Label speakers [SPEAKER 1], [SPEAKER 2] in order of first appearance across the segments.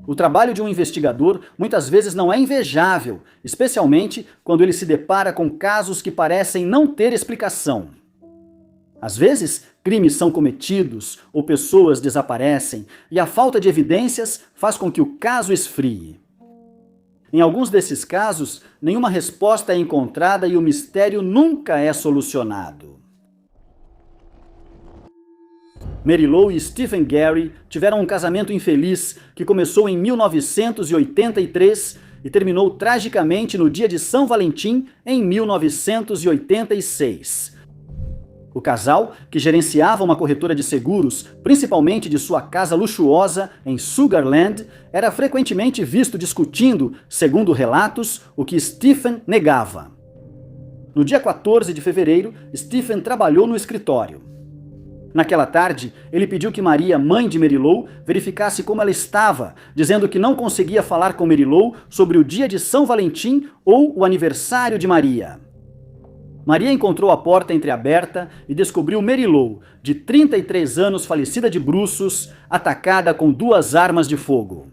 [SPEAKER 1] O trabalho de um investigador muitas vezes não é invejável, especialmente quando ele se depara com casos que parecem não ter explicação. Às vezes, crimes são cometidos ou pessoas desaparecem e a falta de evidências faz com que o caso esfrie. Em alguns desses casos, nenhuma resposta é encontrada e o mistério nunca é solucionado. Mary Lou e Stephen Gary tiveram um casamento infeliz que começou em 1983 e terminou tragicamente no dia de São Valentim em 1986. O casal, que gerenciava uma corretora de seguros, principalmente de sua casa luxuosa em Sugarland, era frequentemente visto discutindo, segundo relatos, o que Stephen negava. No dia 14 de fevereiro, Stephen trabalhou no escritório. Naquela tarde, ele pediu que Maria, mãe de Mary Lou, verificasse como ela estava, dizendo que não conseguia falar com Mary Lou sobre o dia de São Valentim ou o aniversário de Maria. Maria encontrou a porta entreaberta e descobriu Mary Lou, de 33 anos, falecida de bruços, atacada com 2 armas de fogo.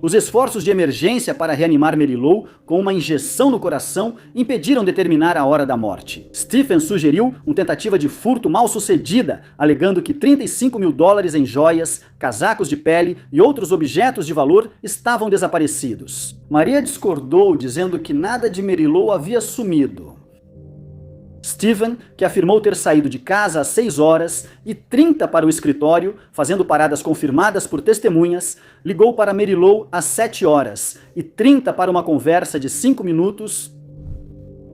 [SPEAKER 1] Os esforços de emergência para reanimar Mary Lou com uma injeção no coração impediram determinar a hora da morte. Stephen sugeriu uma tentativa de furto mal sucedida, alegando que $35 mil em joias, casacos de pele e outros objetos de valor estavam desaparecidos. Maria discordou, dizendo que nada de Mary Lou havia sumido. Stephen, que afirmou ter saído de casa às 6h30 para o escritório, fazendo paradas confirmadas por testemunhas, ligou para Mary Lou às 7h30 para uma conversa de 5 minutos.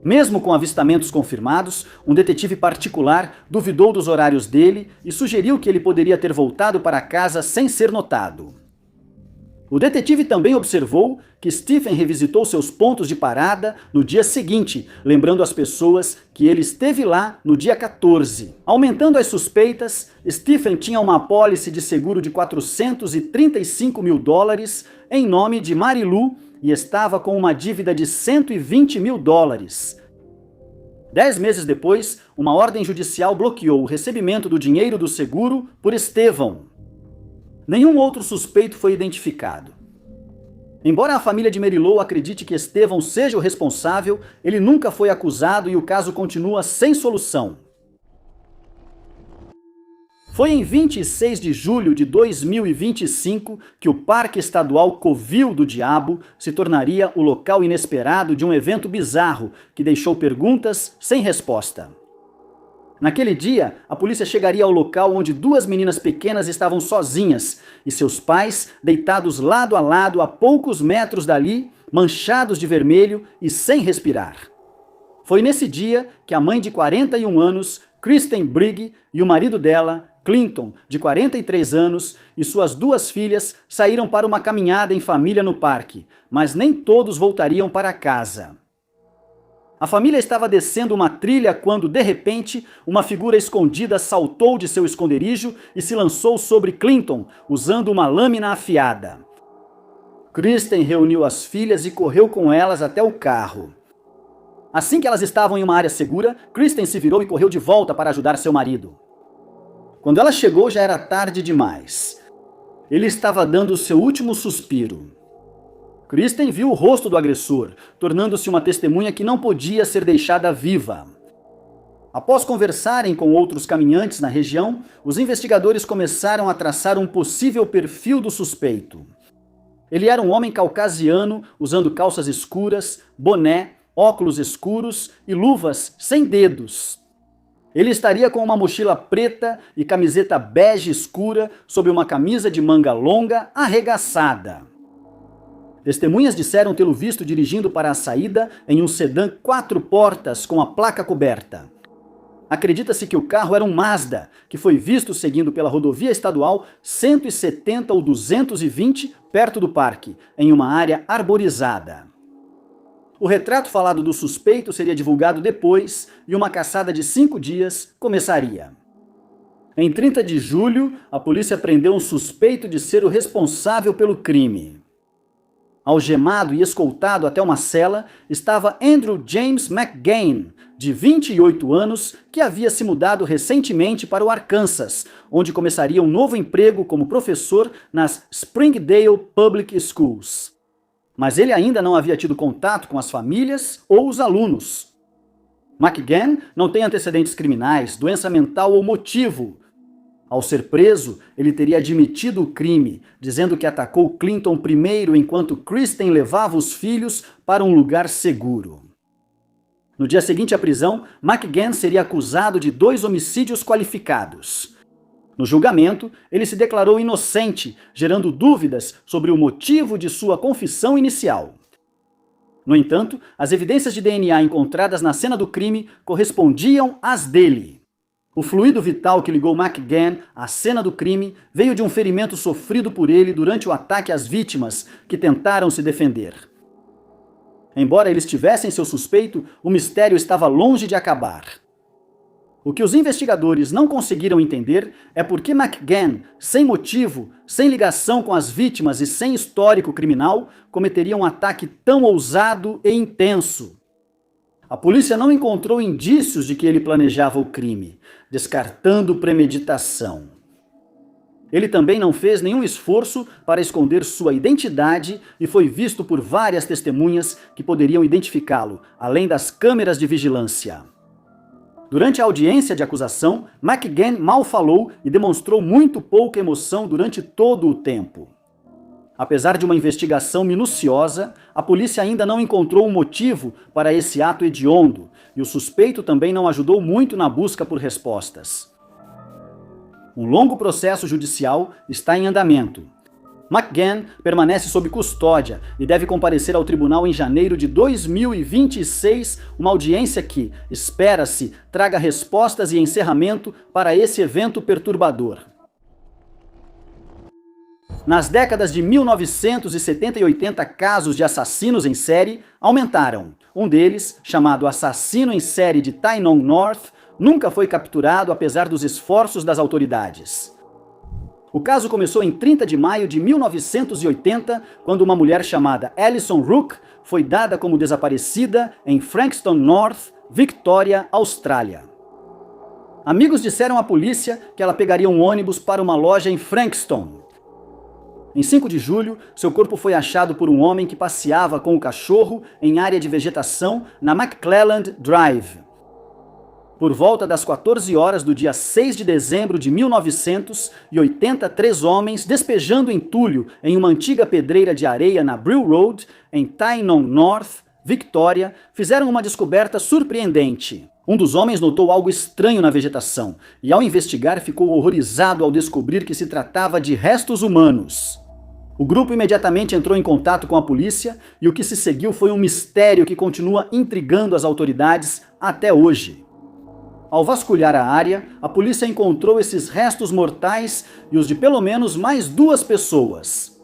[SPEAKER 1] Mesmo com avistamentos confirmados, um detetive particular duvidou dos horários dele e sugeriu que ele poderia ter voltado para casa sem ser notado. O detetive também observou que Stephen revisitou seus pontos de parada no dia seguinte, lembrando às pessoas que ele esteve lá no dia 14. Aumentando as suspeitas, Stephen tinha uma apólice de seguro de $435 mil em nome de Mary Lou e estava com uma dívida de $120 mil. 10 meses depois, uma ordem judicial bloqueou o recebimento do dinheiro do seguro por Stephen. Nenhum outro suspeito foi identificado. Embora a família de Mary Lou acredite que Stephen seja o responsável, ele nunca foi acusado e o caso continua sem solução. Foi em 26 de julho de 2025 que o Parque Estadual Covil do Diabo se tornaria o local inesperado de um evento bizarro que deixou perguntas sem resposta. Naquele dia, a polícia chegaria ao local onde 2 meninas pequenas estavam sozinhas e seus pais deitados lado a lado a poucos metros dali, manchados de vermelho e sem respirar. Foi nesse dia que a mãe de 41 anos, Kristen Brigg, e o marido dela, Clinton, de 43 anos, e suas 2 filhas saíram para uma caminhada em família no parque, mas nem todos voltariam para casa. A família estava descendo uma trilha quando, de repente, uma figura escondida saltou de seu esconderijo e se lançou sobre Clinton, usando uma lâmina afiada. Kristen reuniu as filhas e correu com elas até o carro. Assim que elas estavam em uma área segura, Kristen se virou e correu de volta para ajudar seu marido. Quando ela chegou, já era tarde demais. Ele estava dando seu último suspiro. Kristen viu o rosto do agressor, tornando-se uma testemunha que não podia ser deixada viva. Após conversarem com outros caminhantes na região, os investigadores começaram a traçar um possível perfil do suspeito. Ele era um homem caucasiano, usando calças escuras, boné, óculos escuros e luvas sem dedos. Ele estaria com uma mochila preta e camiseta bege escura sob uma camisa de manga longa arregaçada. Testemunhas disseram tê-lo visto dirigindo para a saída em um sedã 4 portas com a placa coberta. Acredita-se que o carro era um Mazda, que foi visto seguindo pela rodovia estadual 170 ou 220 perto do parque, em uma área arborizada. O retrato falado do suspeito seria divulgado depois e uma caçada de 5 dias começaria. Em 30 de julho, a polícia prendeu um suspeito de ser o responsável pelo crime. Algemado e escoltado até uma cela estava Andrew James McGann, de 28 anos, que havia se mudado recentemente para o Arkansas, onde começaria um novo emprego como professor nas Springdale Public Schools. Mas ele ainda não havia tido contato com as famílias ou os alunos. McGann não tem antecedentes criminais, doença mental ou motivo. Ao ser preso, ele teria admitido o crime, dizendo que atacou Clinton primeiro enquanto Kristen levava os filhos para um lugar seguro. No dia seguinte à prisão, McGann seria acusado de 2 homicídios qualificados. No julgamento, ele se declarou inocente, gerando dúvidas sobre o motivo de sua confissão inicial. No entanto, as evidências de DNA encontradas na cena do crime correspondiam às dele. O fluido vital que ligou McGann à cena do crime veio de um ferimento sofrido por ele durante o ataque às vítimas, que tentaram se defender. Embora eles tivessem seu suspeito, o mistério estava longe de acabar. O que os investigadores não conseguiram entender é por que McGann, sem motivo, sem ligação com as vítimas e sem histórico criminal, cometeria um ataque tão ousado e intenso. A polícia não encontrou indícios de que ele planejava o crime, descartando premeditação. Ele também não fez nenhum esforço para esconder sua identidade e foi visto por várias testemunhas que poderiam identificá-lo, além das câmeras de vigilância. Durante a audiência de acusação, McGann mal falou e demonstrou muito pouca emoção durante todo o tempo. Apesar de uma investigação minuciosa, a polícia ainda não encontrou um motivo para esse ato hediondo, e o suspeito também não ajudou muito na busca por respostas. Um longo processo judicial está em andamento. McGann permanece sob custódia e deve comparecer ao tribunal em janeiro de 2026, uma audiência que, espera-se, traga respostas e encerramento para esse evento perturbador. Nas décadas de 1970 e 80, casos de assassinos em série aumentaram. Um deles, chamado Assassino em Série de Tynon North, nunca foi capturado apesar dos esforços das autoridades. O caso começou em 30 de maio de 1980, quando uma mulher chamada Alison Rook foi dada como desaparecida em Frankston North, Victoria, Austrália. Amigos disseram à polícia que ela pegaria um ônibus para uma loja em Frankston. Em 5 de julho, seu corpo foi achado por um homem que passeava com o cachorro em área de vegetação na McClelland Drive. Por volta das 14 horas do dia 6 de dezembro de 1980, 3 homens, despejando entulho em uma antiga pedreira de areia na Brill Road, em Tynon North, Victoria, fizeram uma descoberta surpreendente. Um dos homens notou algo estranho na vegetação e, ao investigar, ficou horrorizado ao descobrir que se tratava de restos humanos. O grupo imediatamente entrou em contato com a polícia e o que se seguiu foi um mistério que continua intrigando as autoridades até hoje. Ao vasculhar a área, a polícia encontrou esses restos mortais e os de pelo menos mais 2 pessoas.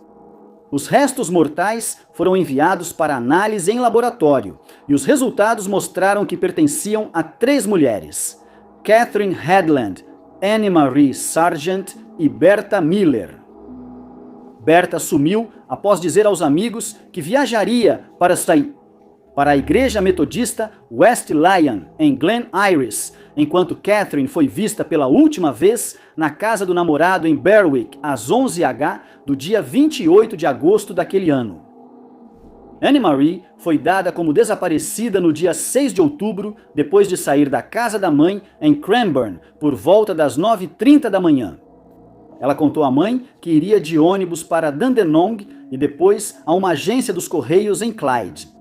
[SPEAKER 1] Os restos mortais foram enviados para análise em laboratório e os resultados mostraram que pertenciam a 3 mulheres: Catherine Headland, Anne Marie Sargent e Bertha Miller. Bertha sumiu após dizer aos amigos que viajaria para a igreja metodista West Lyon, em Glen Iris, enquanto Catherine foi vista pela última vez na casa do namorado em Berwick, às 11h do dia 28 de agosto daquele ano. Anne Marie foi dada como desaparecida no dia 6 de outubro, depois de sair da casa da mãe em Cranbourne, por volta das 9h30 da manhã. Ela contou à mãe que iria de ônibus para Dandenong e depois a uma agência dos Correios em Clyde.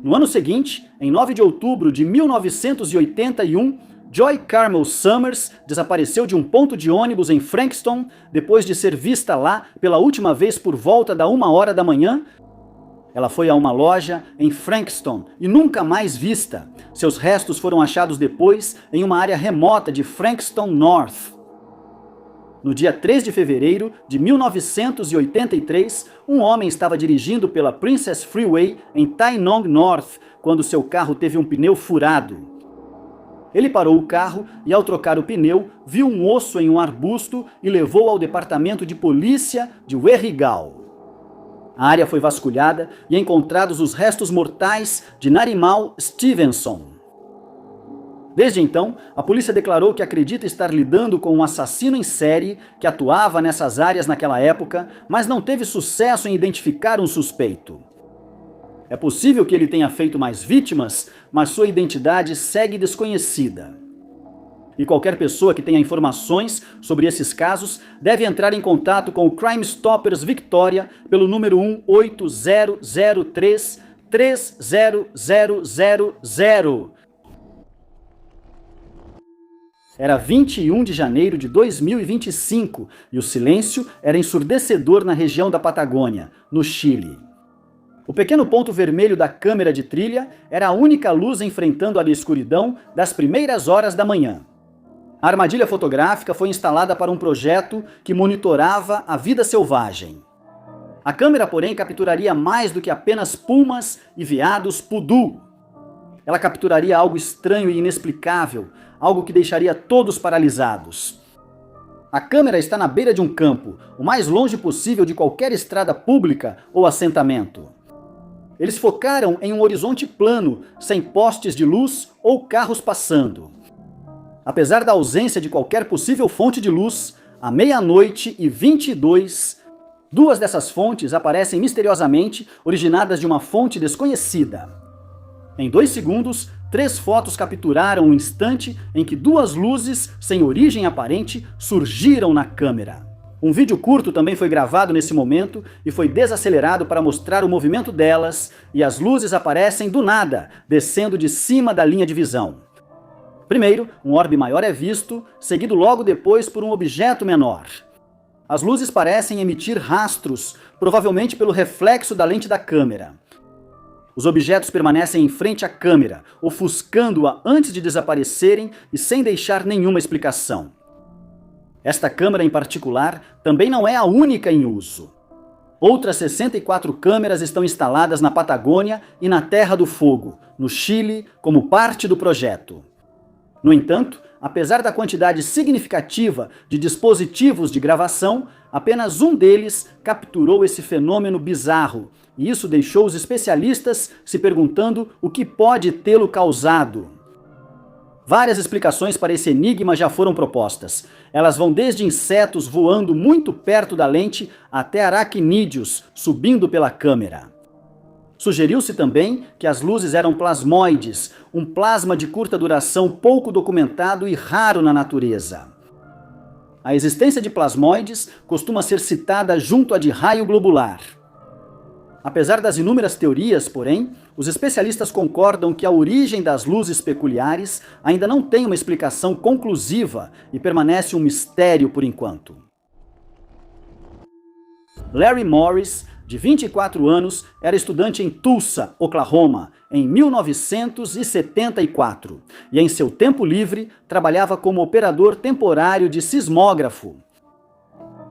[SPEAKER 1] No ano seguinte, em 9 de outubro de 1981, Joy Carmel Summers desapareceu de um ponto de ônibus em Frankston depois de ser vista lá pela última vez por volta da 1h da manhã. Ela foi a uma loja em Frankston e nunca mais vista. Seus restos foram achados depois em uma área remota de Frankston North. No dia 3 de fevereiro de 1983, um homem estava dirigindo pela Princess Freeway em Tynon North quando seu carro teve um pneu furado. Ele parou o carro e, ao trocar o pneu, viu um osso em um arbusto e levou ao departamento de polícia de Werrigal. A área foi vasculhada e encontrados os restos mortais de Narimal Stevenson. Desde então, a polícia declarou que acredita estar lidando com um assassino em série que atuava nessas áreas naquela época, mas não teve sucesso em identificar um suspeito. É possível que ele tenha feito mais vítimas, mas sua identidade segue desconhecida. E qualquer pessoa que tenha informações sobre esses casos deve entrar em contato com o Crime Stoppers Victoria pelo número 18003-30000. Era 21 de janeiro de 2025 e o silêncio era ensurdecedor na região da Patagônia, no Chile. O pequeno ponto vermelho da câmera de trilha era a única luz enfrentando a escuridão das primeiras horas da manhã. A armadilha fotográfica foi instalada para um projeto que monitorava a vida selvagem. A câmera, porém, capturaria mais do que apenas pumas e veados pudu. Ela capturaria algo estranho e inexplicável, algo que deixaria todos paralisados. A câmera está na beira de um campo, o mais longe possível de qualquer estrada pública ou assentamento. Eles focaram em um horizonte plano, sem postes de luz ou carros passando. Apesar da ausência de qualquer possível fonte de luz, à 00:22, duas dessas fontes aparecem misteriosamente, originadas de uma fonte desconhecida. Em 2 segundos, 3 fotos capturaram o instante em que duas luzes, sem origem aparente, surgiram na câmera. Um vídeo curto também foi gravado nesse momento e foi desacelerado para mostrar o movimento delas, e as luzes aparecem do nada, descendo de cima da linha de visão. Primeiro, um orbe maior é visto, seguido logo depois por um objeto menor. As luzes parecem emitir rastros, provavelmente pelo reflexo da lente da câmera. Os objetos permanecem em frente à câmera, ofuscando-a antes de desaparecerem e sem deixar nenhuma explicação. Esta câmera em particular também não é a única em uso. Outras 64 câmeras estão instaladas na Patagônia e na Terra do Fogo, no Chile, como parte do projeto. No entanto, apesar da quantidade significativa de dispositivos de gravação, apenas um deles capturou esse fenômeno bizarro, e isso deixou os especialistas se perguntando o que pode tê-lo causado. Várias explicações para esse enigma já foram propostas. Elas vão desde insetos voando muito perto da lente até aracnídeos subindo pela câmera. Sugeriu-se também que as luzes eram plasmoides, um plasma de curta duração pouco documentado e raro na natureza. A existência de plasmoides costuma ser citada junto à de raio globular. Apesar das inúmeras teorias, porém, os especialistas concordam que a origem das luzes peculiares ainda não tem uma explicação conclusiva e permanece um mistério por enquanto. Larry Morris, de 24 anos, era estudante em Tulsa, Oklahoma, em 1974, e em seu tempo livre trabalhava como operador temporário de sismógrafo.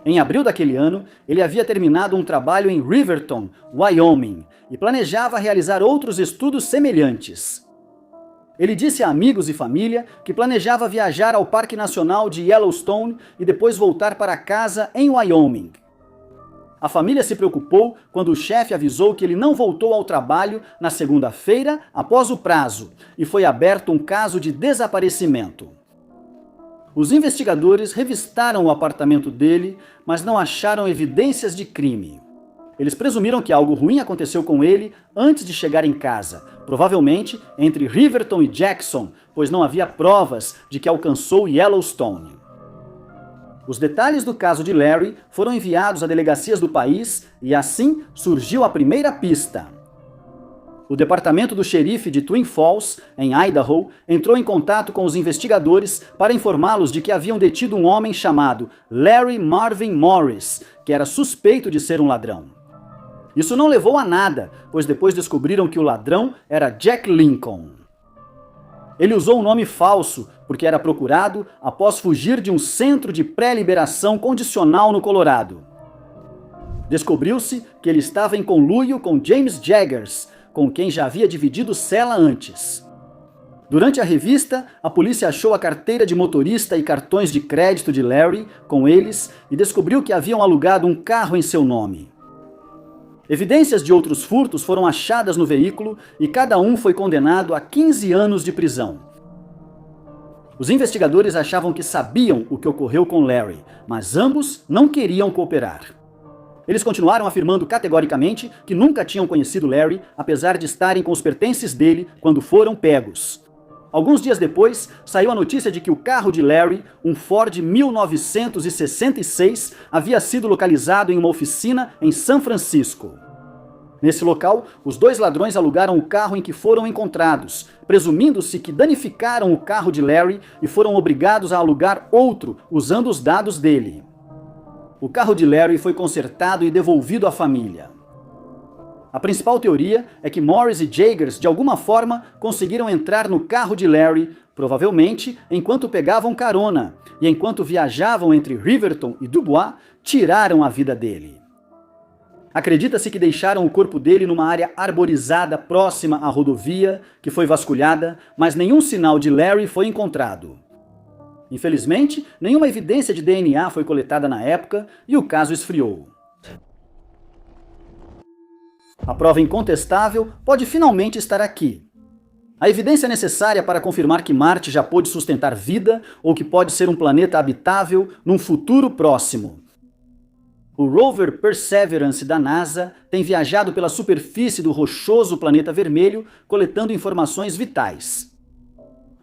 [SPEAKER 1] Em abril daquele ano, ele havia terminado um trabalho em Riverton, Wyoming, e planejava realizar outros estudos semelhantes. Ele disse a amigos e família que planejava viajar ao Parque Nacional de Yellowstone e depois voltar para casa em Wyoming. A família se preocupou quando o chefe avisou que ele não voltou ao trabalho na segunda-feira após o prazo e foi aberto um caso de desaparecimento. Os investigadores revistaram o apartamento dele, mas não acharam evidências de crime. Eles presumiram que algo ruim aconteceu com ele antes de chegar em casa, provavelmente entre Riverton e Jackson, pois não havia provas de que alcançou Yellowstone. Os detalhes do caso de Larry foram enviados a delegacias do país e assim surgiu a primeira pista. O departamento do xerife de Twin Falls, em Idaho, entrou em contato com os investigadores para informá-los de que haviam detido um homem chamado Larry Marvin Morris, que era suspeito de ser um ladrão. Isso não levou a nada, pois depois descobriram que o ladrão era Jack Lincoln. Ele usou um nome falso porque era procurado após fugir de um centro de pré-liberação condicional no Colorado. Descobriu-se que ele estava em conluio com James Jaggers, com quem já havia dividido cela antes. Durante a revista, a polícia achou a carteira de motorista e cartões de crédito de Larry com eles e descobriu que haviam alugado um carro em seu nome. Evidências de outros furtos foram achadas no veículo e cada um foi condenado a 15 anos de prisão. Os investigadores achavam que sabiam o que ocorreu com Larry, mas ambos não queriam cooperar. Eles continuaram afirmando categoricamente que nunca tinham conhecido Larry, apesar de estarem com os pertences dele quando foram pegos. Alguns dias depois, saiu a notícia de que o carro de Larry, um Ford 1966, havia sido localizado em uma oficina em São Francisco. Nesse local, os dois ladrões alugaram o carro em que foram encontrados, presumindo-se que danificaram o carro de Larry e foram obrigados a alugar outro usando os dados dele. O carro de Larry foi consertado e devolvido à família. A principal teoria é que Morris e Jagers, de alguma forma, conseguiram entrar no carro de Larry, provavelmente enquanto pegavam carona, e enquanto viajavam entre Riverton e Dubois, tiraram a vida dele. Acredita-se que deixaram o corpo dele numa área arborizada próxima à rodovia, que foi vasculhada, mas nenhum sinal de Larry foi encontrado. Infelizmente, nenhuma evidência de DNA foi coletada na época e o caso esfriou. A prova incontestável pode finalmente estar aqui. A evidência necessária para confirmar que Marte já pôde sustentar vida ou que pode ser um planeta habitável num futuro próximo. O rover Perseverance da NASA tem viajado pela superfície do rochoso planeta vermelho, coletando informações vitais.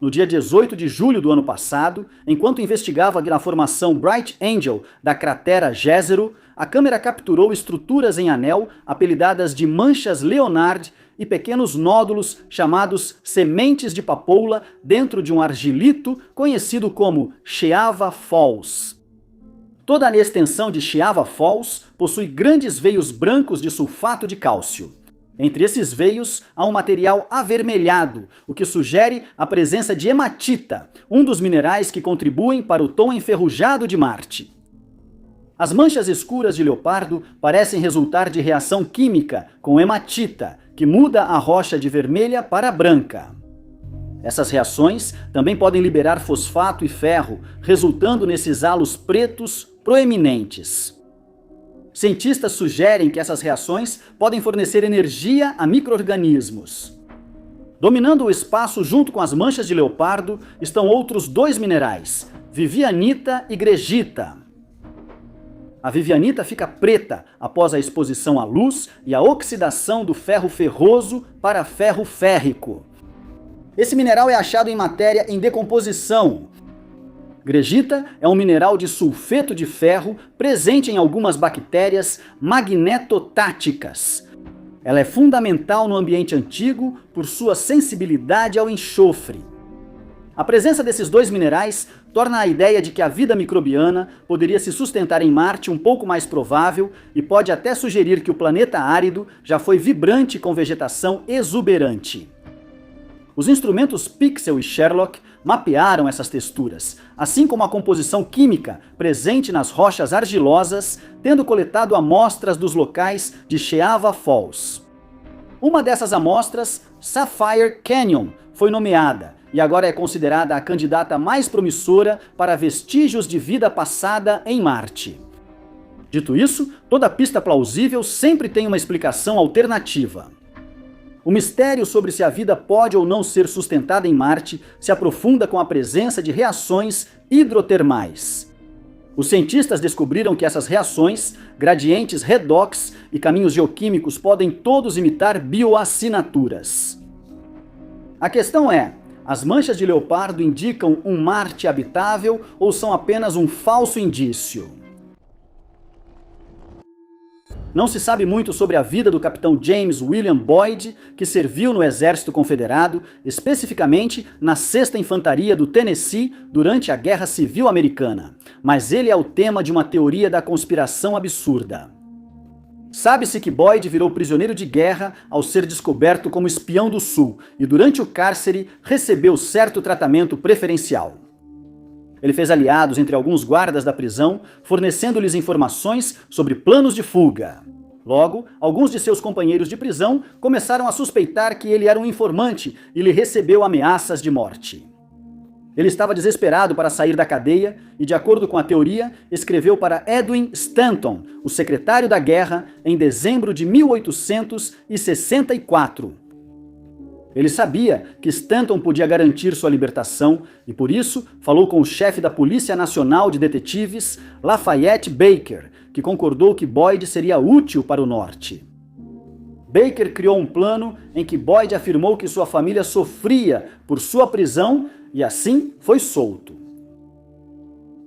[SPEAKER 1] No dia 18 de julho do ano passado, enquanto investigava na formação Bright Angel da cratera Jezero, a câmera capturou estruturas em anel apelidadas de manchas Leonard e pequenos nódulos chamados sementes de papoula dentro de um argilito conhecido como Sheava Falls. Toda a extensão de Sheava Falls possui grandes veios brancos de sulfato de cálcio. Entre esses veios há um material avermelhado, o que sugere a presença de hematita, um dos minerais que contribuem para o tom enferrujado de Marte. As manchas escuras de Leopardo parecem resultar de reação química com hematita, que muda a rocha de vermelha para branca. Essas reações também podem liberar fosfato e ferro, resultando nesses halos pretos proeminentes. Cientistas sugerem que essas reações podem fornecer energia a micro-organismos. Dominando o espaço junto com as manchas de Leopardo estão outros dois minerais, vivianita e gregita. A vivianita fica preta após a exposição à luz e a oxidação do ferro ferroso para ferro férrico. Esse mineral é achado em matéria em decomposição. Gregita é um mineral de sulfeto de ferro presente em algumas bactérias magnetotáticas. Ela é fundamental no ambiente antigo por sua sensibilidade ao enxofre. A presença desses dois minerais torna a ideia de que a vida microbiana poderia se sustentar em Marte um pouco mais provável e pode até sugerir que o planeta árido já foi vibrante com vegetação exuberante. Os instrumentos Pixel e Sherlock mapearam essas texturas, assim como a composição química presente nas rochas argilosas, tendo coletado amostras dos locais de Sheava Falls. Uma dessas amostras, Sapphire Canyon, foi nomeada e agora é considerada a candidata mais promissora para vestígios de vida passada em Marte. Dito isso, toda pista plausível sempre tem uma explicação alternativa. O mistério sobre se a vida pode ou não ser sustentada em Marte se aprofunda com a presença de reações hidrotermais. Os cientistas descobriram que essas reações, gradientes redox e caminhos geoquímicos podem todos imitar bioassinaturas. A questão é, as manchas de Leopardo indicam um Marte habitável ou são apenas um falso indício? Não se sabe muito sobre a vida do capitão James William Boyd, que serviu no Exército Confederado, especificamente na 6ª Infantaria do Tennessee durante a Guerra Civil Americana, mas ele é o tema de uma teoria da conspiração absurda. Sabe-se que Boyd virou prisioneiro de guerra ao ser descoberto como espião do Sul e durante o cárcere recebeu certo tratamento preferencial. Ele fez aliados entre alguns guardas da prisão, fornecendo-lhes informações sobre planos de fuga. Logo, alguns de seus companheiros de prisão começaram a suspeitar que ele era um informante e lhe recebeu ameaças de morte. Ele estava desesperado para sair da cadeia e, de acordo com a teoria, escreveu para Edwin Stanton, o secretário da guerra, em dezembro de 1864. Ele sabia que Stanton podia garantir sua libertação e, por isso, falou com o chefe da Polícia Nacional de Detetives, Lafayette Baker, que concordou que Boyd seria útil para o norte. Baker criou um plano em que Boyd afirmou que sua família sofria por sua prisão e assim foi solto.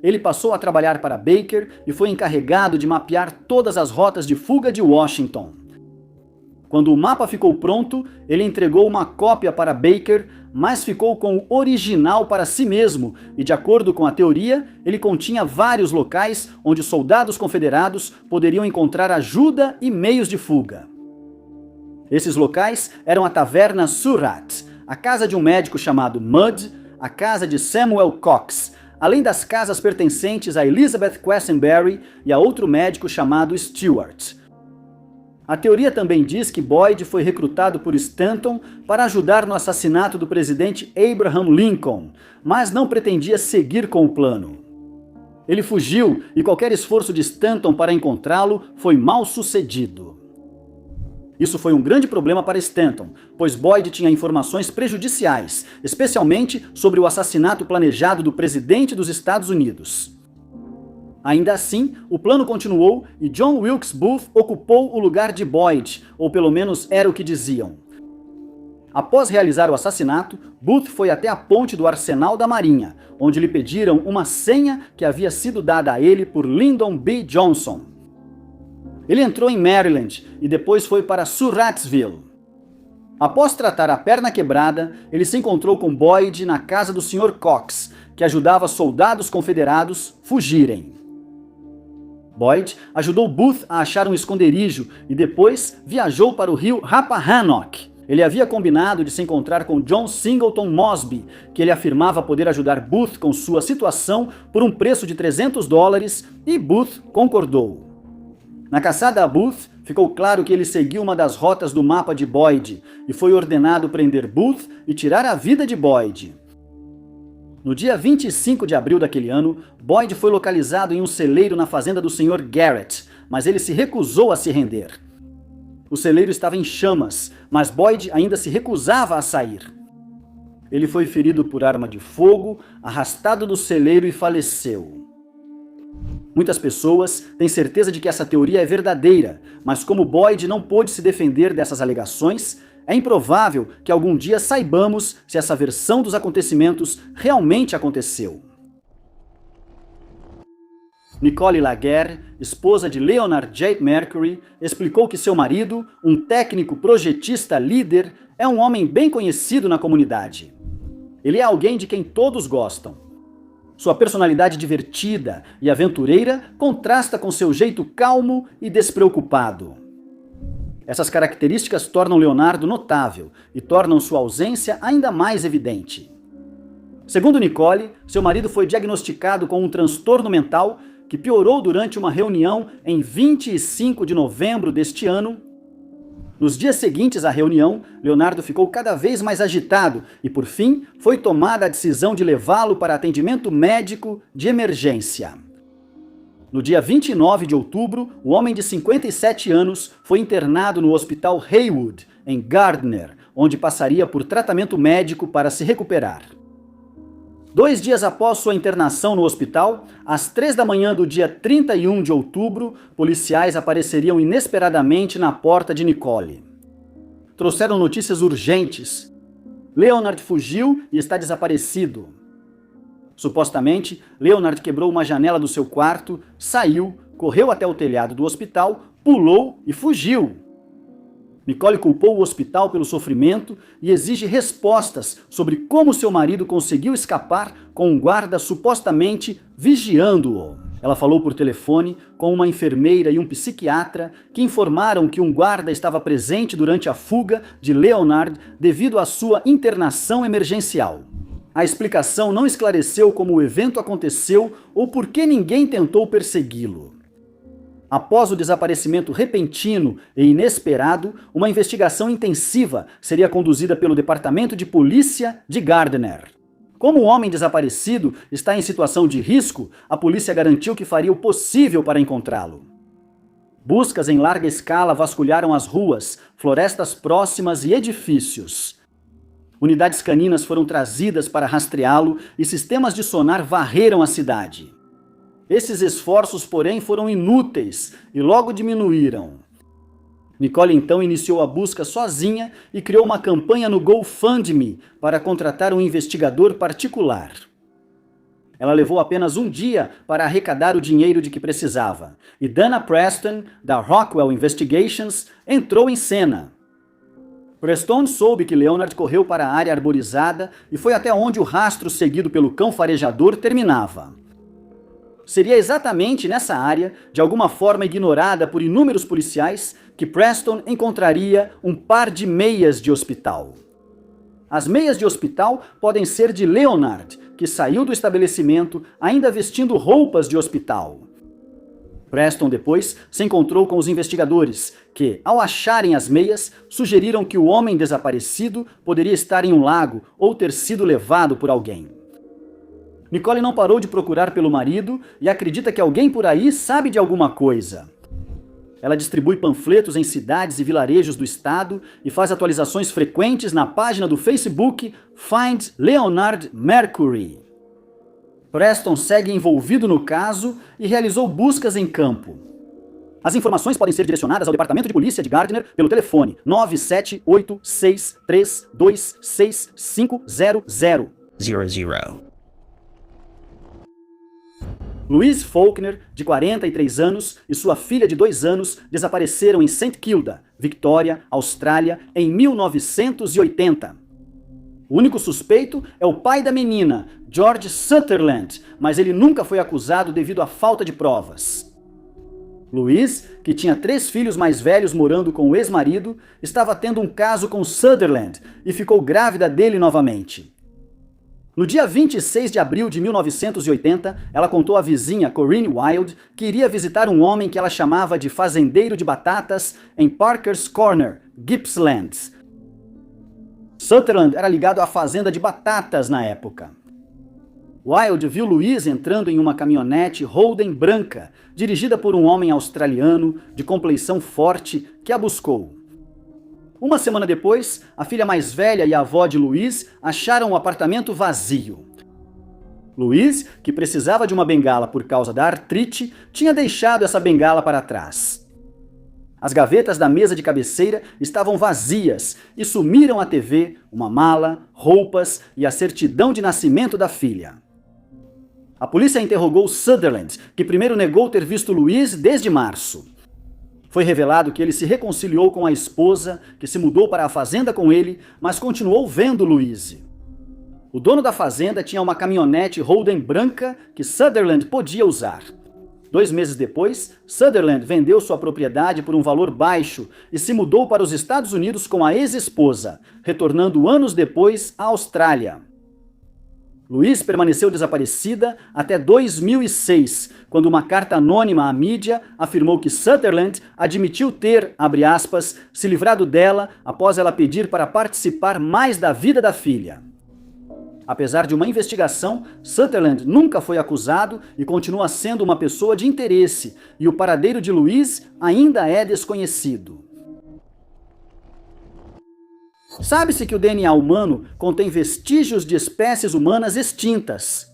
[SPEAKER 1] Ele passou a trabalhar para Baker e foi encarregado de mapear todas as rotas de fuga de Washington. Quando o mapa ficou pronto, ele entregou uma cópia para Baker, mas ficou com o original para si mesmo e, de acordo com a teoria, ele continha vários locais onde soldados confederados poderiam encontrar ajuda e meios de fuga. Esses locais eram a taverna Surratt, a casa de um médico chamado Mudd, a casa de Samuel Cox, além das casas pertencentes a Elizabeth Quessenberry e a outro médico chamado Stewart. A teoria também diz que Boyd foi recrutado por Stanton para ajudar no assassinato do presidente Abraham Lincoln, mas não pretendia seguir com o plano. Ele fugiu e qualquer esforço de Stanton para encontrá-lo foi mal sucedido. Isso foi um grande problema para Stanton, pois Boyd tinha informações prejudiciais, especialmente sobre o assassinato planejado do presidente dos Estados Unidos. Ainda assim, o plano continuou e John Wilkes Booth ocupou o lugar de Boyd, ou pelo menos era o que diziam. Após realizar o assassinato, Booth foi até a ponte do Arsenal da Marinha, onde lhe pediram uma senha que havia sido dada a ele por Lyndon B. Johnson. Ele entrou em Maryland e depois foi para Surrattsville. Após tratar a perna quebrada, ele se encontrou com Boyd na casa do Sr. Cox, que ajudava soldados confederados fugirem. Boyd ajudou Booth a achar um esconderijo e depois viajou para o rio Rappahannock. Ele havia combinado de se encontrar com John Singleton Mosby, que ele afirmava poder ajudar Booth com sua situação por um preço de $300, e Booth concordou. Na caçada a Booth, ficou claro que ele seguiu uma das rotas do mapa de Boyd e foi ordenado prender Booth e tirar a vida de Boyd. No dia 25 de abril daquele ano, Boyd foi localizado em um celeiro na fazenda do Sr. Garrett, mas ele se recusou a se render. O celeiro estava em chamas, mas Boyd ainda se recusava a sair. Ele foi ferido por arma de fogo, arrastado do celeiro e faleceu. Muitas pessoas têm certeza de que essa teoria é verdadeira, mas como Boyd não pôde se defender dessas alegações, é improvável que algum dia saibamos se essa versão dos acontecimentos realmente aconteceu. Nicole Laguerre, esposa de Leonard J. Mercury, explicou que seu marido, um técnico projetista líder, é um homem bem conhecido na comunidade. Ele é alguém de quem todos gostam. Sua personalidade divertida e aventureira contrasta com seu jeito calmo e despreocupado. Essas características tornam Leonardo notável e tornam sua ausência ainda mais evidente. Segundo Nicole, seu marido foi diagnosticado com um transtorno mental que piorou durante uma reunião em 25 de novembro deste ano. Nos dias seguintes à reunião, Leonardo ficou cada vez mais agitado e, por fim, foi tomada a decisão de levá-lo para atendimento médico de emergência. No dia 29 de outubro, o homem de 57 anos foi internado no Hospital Haywood, em Gardner, onde passaria por tratamento médico para se recuperar. 2 dias após sua internação no hospital, às 3 da manhã do dia 31 de outubro, policiais apareceriam inesperadamente na porta de Nicole. Trouxeram notícias urgentes. Leonard fugiu e está desaparecido. Supostamente, Leonard quebrou uma janela do seu quarto, saiu, correu até o telhado do hospital, pulou e fugiu. Nicole culpou o hospital pelo sofrimento e exige respostas sobre como seu marido conseguiu escapar com um guarda supostamente vigiando-o. Ela falou por telefone com uma enfermeira e um psiquiatra que informaram que um guarda estava presente durante a fuga de Leonard devido à sua internação emergencial. A explicação não esclareceu como o evento aconteceu ou por que ninguém tentou persegui-lo. Após o desaparecimento repentino e inesperado, uma investigação intensiva seria conduzida pelo Departamento de Polícia de Gardner. Como o homem desaparecido está em situação de risco, a polícia garantiu que faria o possível para encontrá-lo. Buscas em larga escala vasculharam as ruas, florestas próximas e edifícios. Unidades caninas foram trazidas para rastreá-lo e sistemas de sonar varreram a cidade. Esses esforços, porém, foram inúteis e logo diminuíram. Nicole então iniciou a busca sozinha e criou uma campanha no GoFundMe para contratar um investigador particular. Ela levou apenas um dia para arrecadar o dinheiro de que precisava, e Dana Preston, da Rockwell Investigations, entrou em cena. Preston soube que Leonard correu para a área arborizada e foi até onde o rastro seguido pelo cão farejador terminava. Seria exatamente nessa área, de alguma forma ignorada por inúmeros policiais, que Preston encontraria um par de meias de hospital. As meias de hospital podem ser de Leonard, que saiu do estabelecimento ainda vestindo roupas de hospital. Preston depois se encontrou com os investigadores, que, ao acharem as meias, sugeriram que o homem desaparecido poderia estar em um lago ou ter sido levado por alguém. Nicole não parou de procurar pelo marido e acredita que alguém por aí sabe de alguma coisa. Ela distribui panfletos em cidades e vilarejos do estado e faz atualizações frequentes na página do Facebook Find Leonard Mercury. Preston segue envolvido no caso e realizou buscas em campo. As informações podem ser direcionadas ao Departamento de Polícia de Gardner pelo telefone 97863265000. Louise Faulkner, de 43 anos, e sua filha de 2 anos desapareceram em St. Kilda, Victoria, Austrália, em 1980. O único suspeito é o pai da menina, George Sutherland, mas ele nunca foi acusado devido à falta de provas. Louise, que tinha 3 filhos mais velhos morando com o ex-marido, estava tendo um caso com Sutherland e ficou grávida dele novamente. No dia 26 de abril de 1980, ela contou à vizinha Corinne Wild que iria visitar um homem que ela chamava de fazendeiro de batatas em Parker's Corner, Gippsland. Sutherland era ligado à fazenda de batatas na época. Wild viu Louise entrando em uma caminhonete Holden branca, dirigida por um homem australiano de compleição forte que a buscou. Uma semana depois, a filha mais velha e a avó de Louise acharam o apartamento vazio. Louise, que precisava de uma bengala por causa da artrite, tinha deixado essa bengala para trás. As gavetas da mesa de cabeceira estavam vazias e sumiram a TV, uma mala, roupas e a certidão de nascimento da filha. A polícia interrogou Sutherland, que primeiro negou ter visto Louise desde março. Foi revelado que ele se reconciliou com a esposa, que se mudou para a fazenda com ele, mas continuou vendo Louise. O dono da fazenda tinha uma caminhonete Holden branca que Sutherland podia usar. 2 meses depois, Sutherland vendeu sua propriedade por um valor baixo e se mudou para os Estados Unidos com a ex-esposa, retornando anos depois à Austrália. Louise permaneceu desaparecida até 2006, quando uma carta anônima à mídia afirmou que Sutherland admitiu ter, abre aspas, se livrado dela após ela pedir para participar mais da vida da filha. Apesar de uma investigação, Sutherland nunca foi acusado e continua sendo uma pessoa de interesse, e o paradeiro de Louise ainda é desconhecido. Sabe-se que o DNA humano contém vestígios de espécies humanas extintas.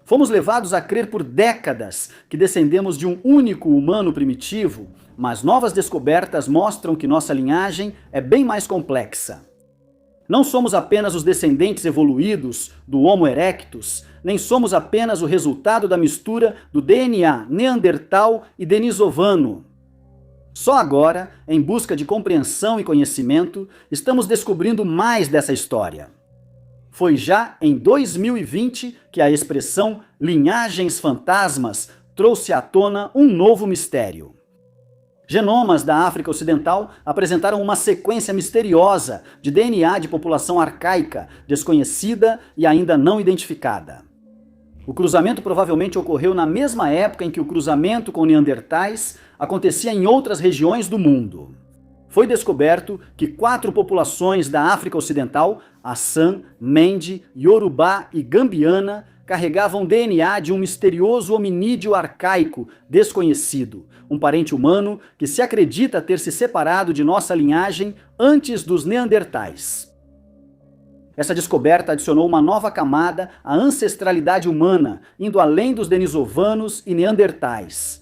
[SPEAKER 1] Fomos levados a crer por décadas que descendemos de um único humano primitivo, mas novas descobertas mostram que nossa linhagem é bem mais complexa. Não somos apenas os descendentes evoluídos do Homo erectus, nem somos apenas o resultado da mistura do DNA neandertal e denisovano. Só agora, em busca de compreensão e conhecimento, estamos descobrindo mais dessa história. Foi já em 2020 que a expressão linhagens fantasmas trouxe à tona um novo mistério. Genomas da África Ocidental apresentaram uma sequência misteriosa de DNA de população arcaica, desconhecida e ainda não identificada. O cruzamento provavelmente ocorreu na mesma época em que o cruzamento com neandertais acontecia em outras regiões do mundo. foi descoberto que 4 populações da África Ocidental, Assã, Mende, Yorubá e Gambiana, carregavam DNA de um misterioso hominídeo arcaico desconhecido, um parente humano que se acredita ter se separado de nossa linhagem antes dos neandertais. Essa descoberta adicionou uma nova camada à ancestralidade humana, indo além dos denisovanos e neandertais.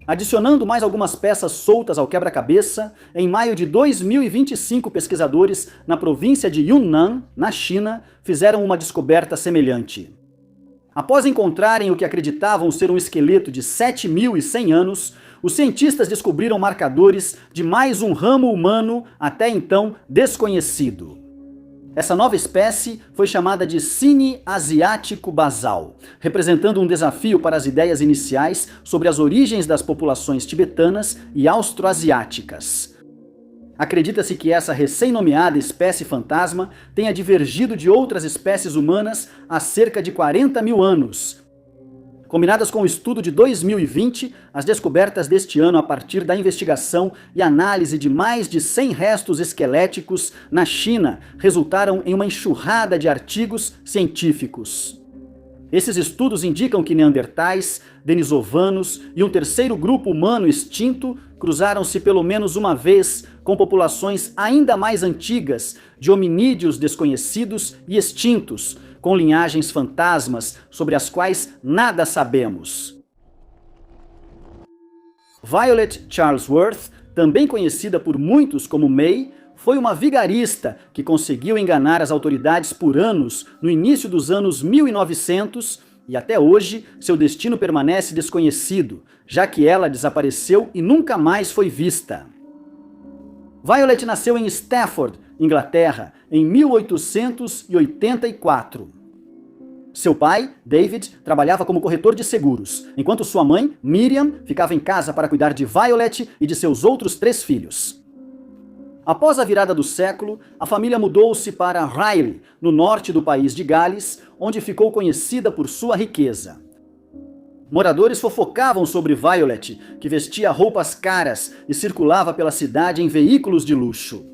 [SPEAKER 1] Adicionando mais algumas peças soltas ao quebra-cabeça, em maio de 2025, pesquisadores na província de Yunnan, na China, fizeram uma descoberta semelhante. Após encontrarem o que acreditavam ser um esqueleto de 7.100 anos, os cientistas descobriram marcadores de mais um ramo humano até então desconhecido. Essa nova espécie foi chamada de Cine asiático basal, representando um desafio para as ideias iniciais sobre as origens das populações tibetanas e austroasiáticas. Acredita-se que essa recém-nomeada espécie fantasma tenha divergido de outras espécies humanas há cerca de 40 mil anos. Combinadas com o estudo de 2020, as descobertas deste ano a partir da investigação e análise de mais de 100 restos esqueléticos na China resultaram em uma enxurrada de artigos científicos. Esses estudos indicam que neandertais, denisovanos e um terceiro grupo humano extinto cruzaram-se pelo menos uma vez com populações ainda mais antigas de hominídeos desconhecidos e extintos, com linhagens fantasmas sobre as quais nada sabemos. Violet Charlesworth, também conhecida por muitos como May, foi uma vigarista que conseguiu enganar as autoridades por anos no início dos anos 1900 e até hoje seu destino permanece desconhecido, já que ela desapareceu e nunca mais foi vista. Violet nasceu em Stafford, Inglaterra, em 1884. Seu pai, David, trabalhava como corretor de seguros, enquanto sua mãe, Miriam, ficava em casa para cuidar de Violet e de seus outros 3 filhos. Após a virada do século, a família mudou-se para Rhyl, no norte do país de Gales, onde ficou conhecida por sua riqueza. Moradores fofocavam sobre Violet, que vestia roupas caras e circulava pela cidade em veículos de luxo.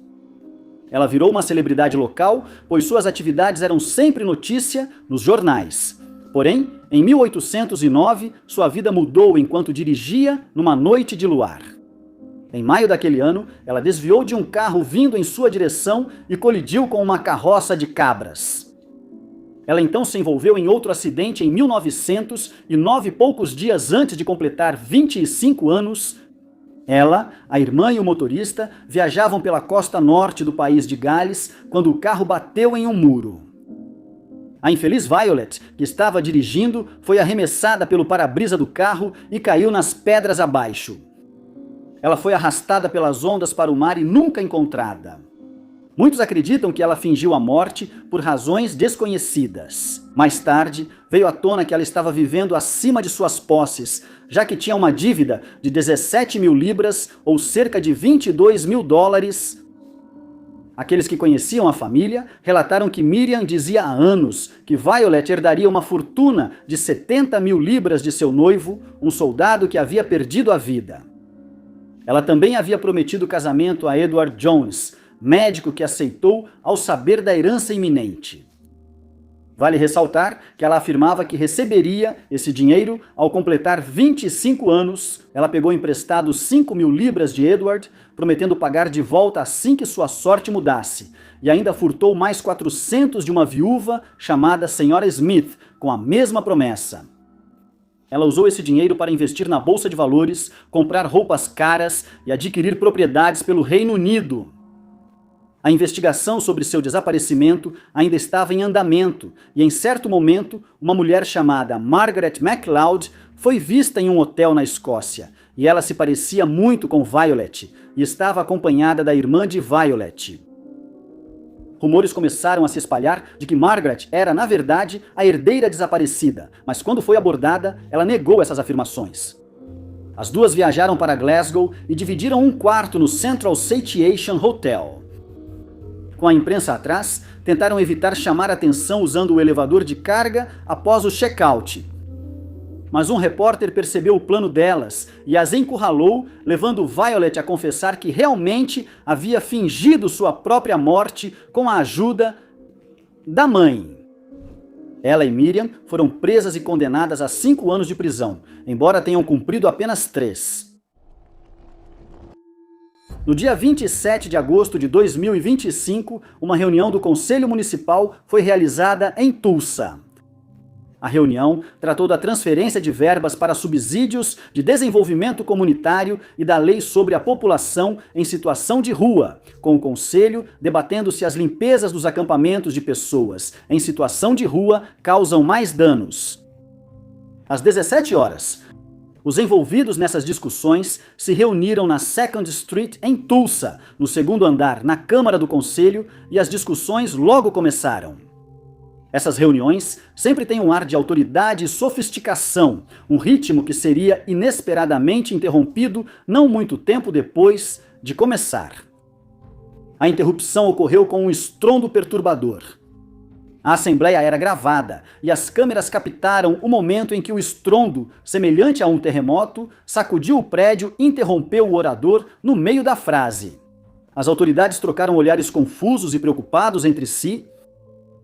[SPEAKER 1] Ela virou uma celebridade local, pois suas atividades eram sempre notícia nos jornais. Porém, em 1809, sua vida mudou enquanto dirigia numa noite de luar. Em maio daquele ano, ela desviou de um carro vindo em sua direção e colidiu com uma carroça de cabras. Ela então se envolveu em outro acidente em 1900 e 9 poucos dias antes de completar 25 anos, ela, a irmã e o motorista viajavam pela costa norte do país de Gales quando o carro bateu em um muro. A infeliz Violet, que estava dirigindo, foi arremessada pelo para-brisa do carro e caiu nas pedras abaixo. Ela foi arrastada pelas ondas para o mar e nunca encontrada. Muitos acreditam que ela fingiu a morte por razões desconhecidas. Mais tarde, veio à tona que ela estava vivendo acima de suas posses, já que tinha uma dívida de 17 mil libras, ou cerca de 22 mil dólares. Aqueles que conheciam a família relataram que Miriam dizia há anos que Violet herdaria uma fortuna de 70 mil libras de seu noivo, um soldado que havia perdido a vida. Ela também havia prometido casamento a Edward Jones, médico que aceitou ao saber da herança iminente. Vale ressaltar que ela afirmava que receberia esse dinheiro ao completar 25 anos. Ela pegou emprestado 5 mil libras de Edward, prometendo pagar de volta assim que sua sorte mudasse, e ainda furtou mais 400 de uma viúva chamada Senhora Smith, com a mesma promessa. Ela usou esse dinheiro para investir na bolsa de valores, comprar roupas caras e adquirir propriedades pelo Reino Unido. A investigação sobre seu desaparecimento ainda estava em andamento e, em certo momento, uma mulher chamada Margaret MacLeod foi vista em um hotel na Escócia, e ela se parecia muito com Violet e estava acompanhada da irmã de Violet. Rumores começaram a se espalhar de que Margaret era, na verdade, a herdeira desaparecida, mas quando foi abordada, ela negou essas afirmações. As duas viajaram para Glasgow e dividiram um quarto no Central Satiation Hotel. Com a imprensa atrás, tentaram evitar chamar atenção usando o elevador de carga após o check-out. Mas um repórter percebeu o plano delas e as encurralou, levando Violet a confessar que realmente havia fingido sua própria morte com a ajuda da mãe. Ela e Miriam foram presas e condenadas a 5 anos de prisão, embora tenham cumprido apenas 3. No dia 27 de agosto de 2025, uma reunião do Conselho Municipal foi realizada em Tulsa. A reunião tratou da transferência de verbas para subsídios de desenvolvimento comunitário e da lei sobre a população em situação de rua, com o Conselho debatendo se as limpezas dos acampamentos de pessoas em situação de rua causam mais danos. Às 17 horas, os envolvidos nessas discussões se reuniram na 2nd Street em Tulsa, no 2º andar, na Câmara do Conselho, e as discussões logo começaram. Essas reuniões sempre têm um ar de autoridade e sofisticação, um ritmo que seria inesperadamente interrompido não muito tempo depois de começar. A interrupção ocorreu com um estrondo perturbador. A assembleia era gravada e as câmeras captaram o momento em que o estrondo, semelhante a um terremoto, sacudiu o prédio e interrompeu o orador no meio da frase. As autoridades trocaram olhares confusos e preocupados entre si.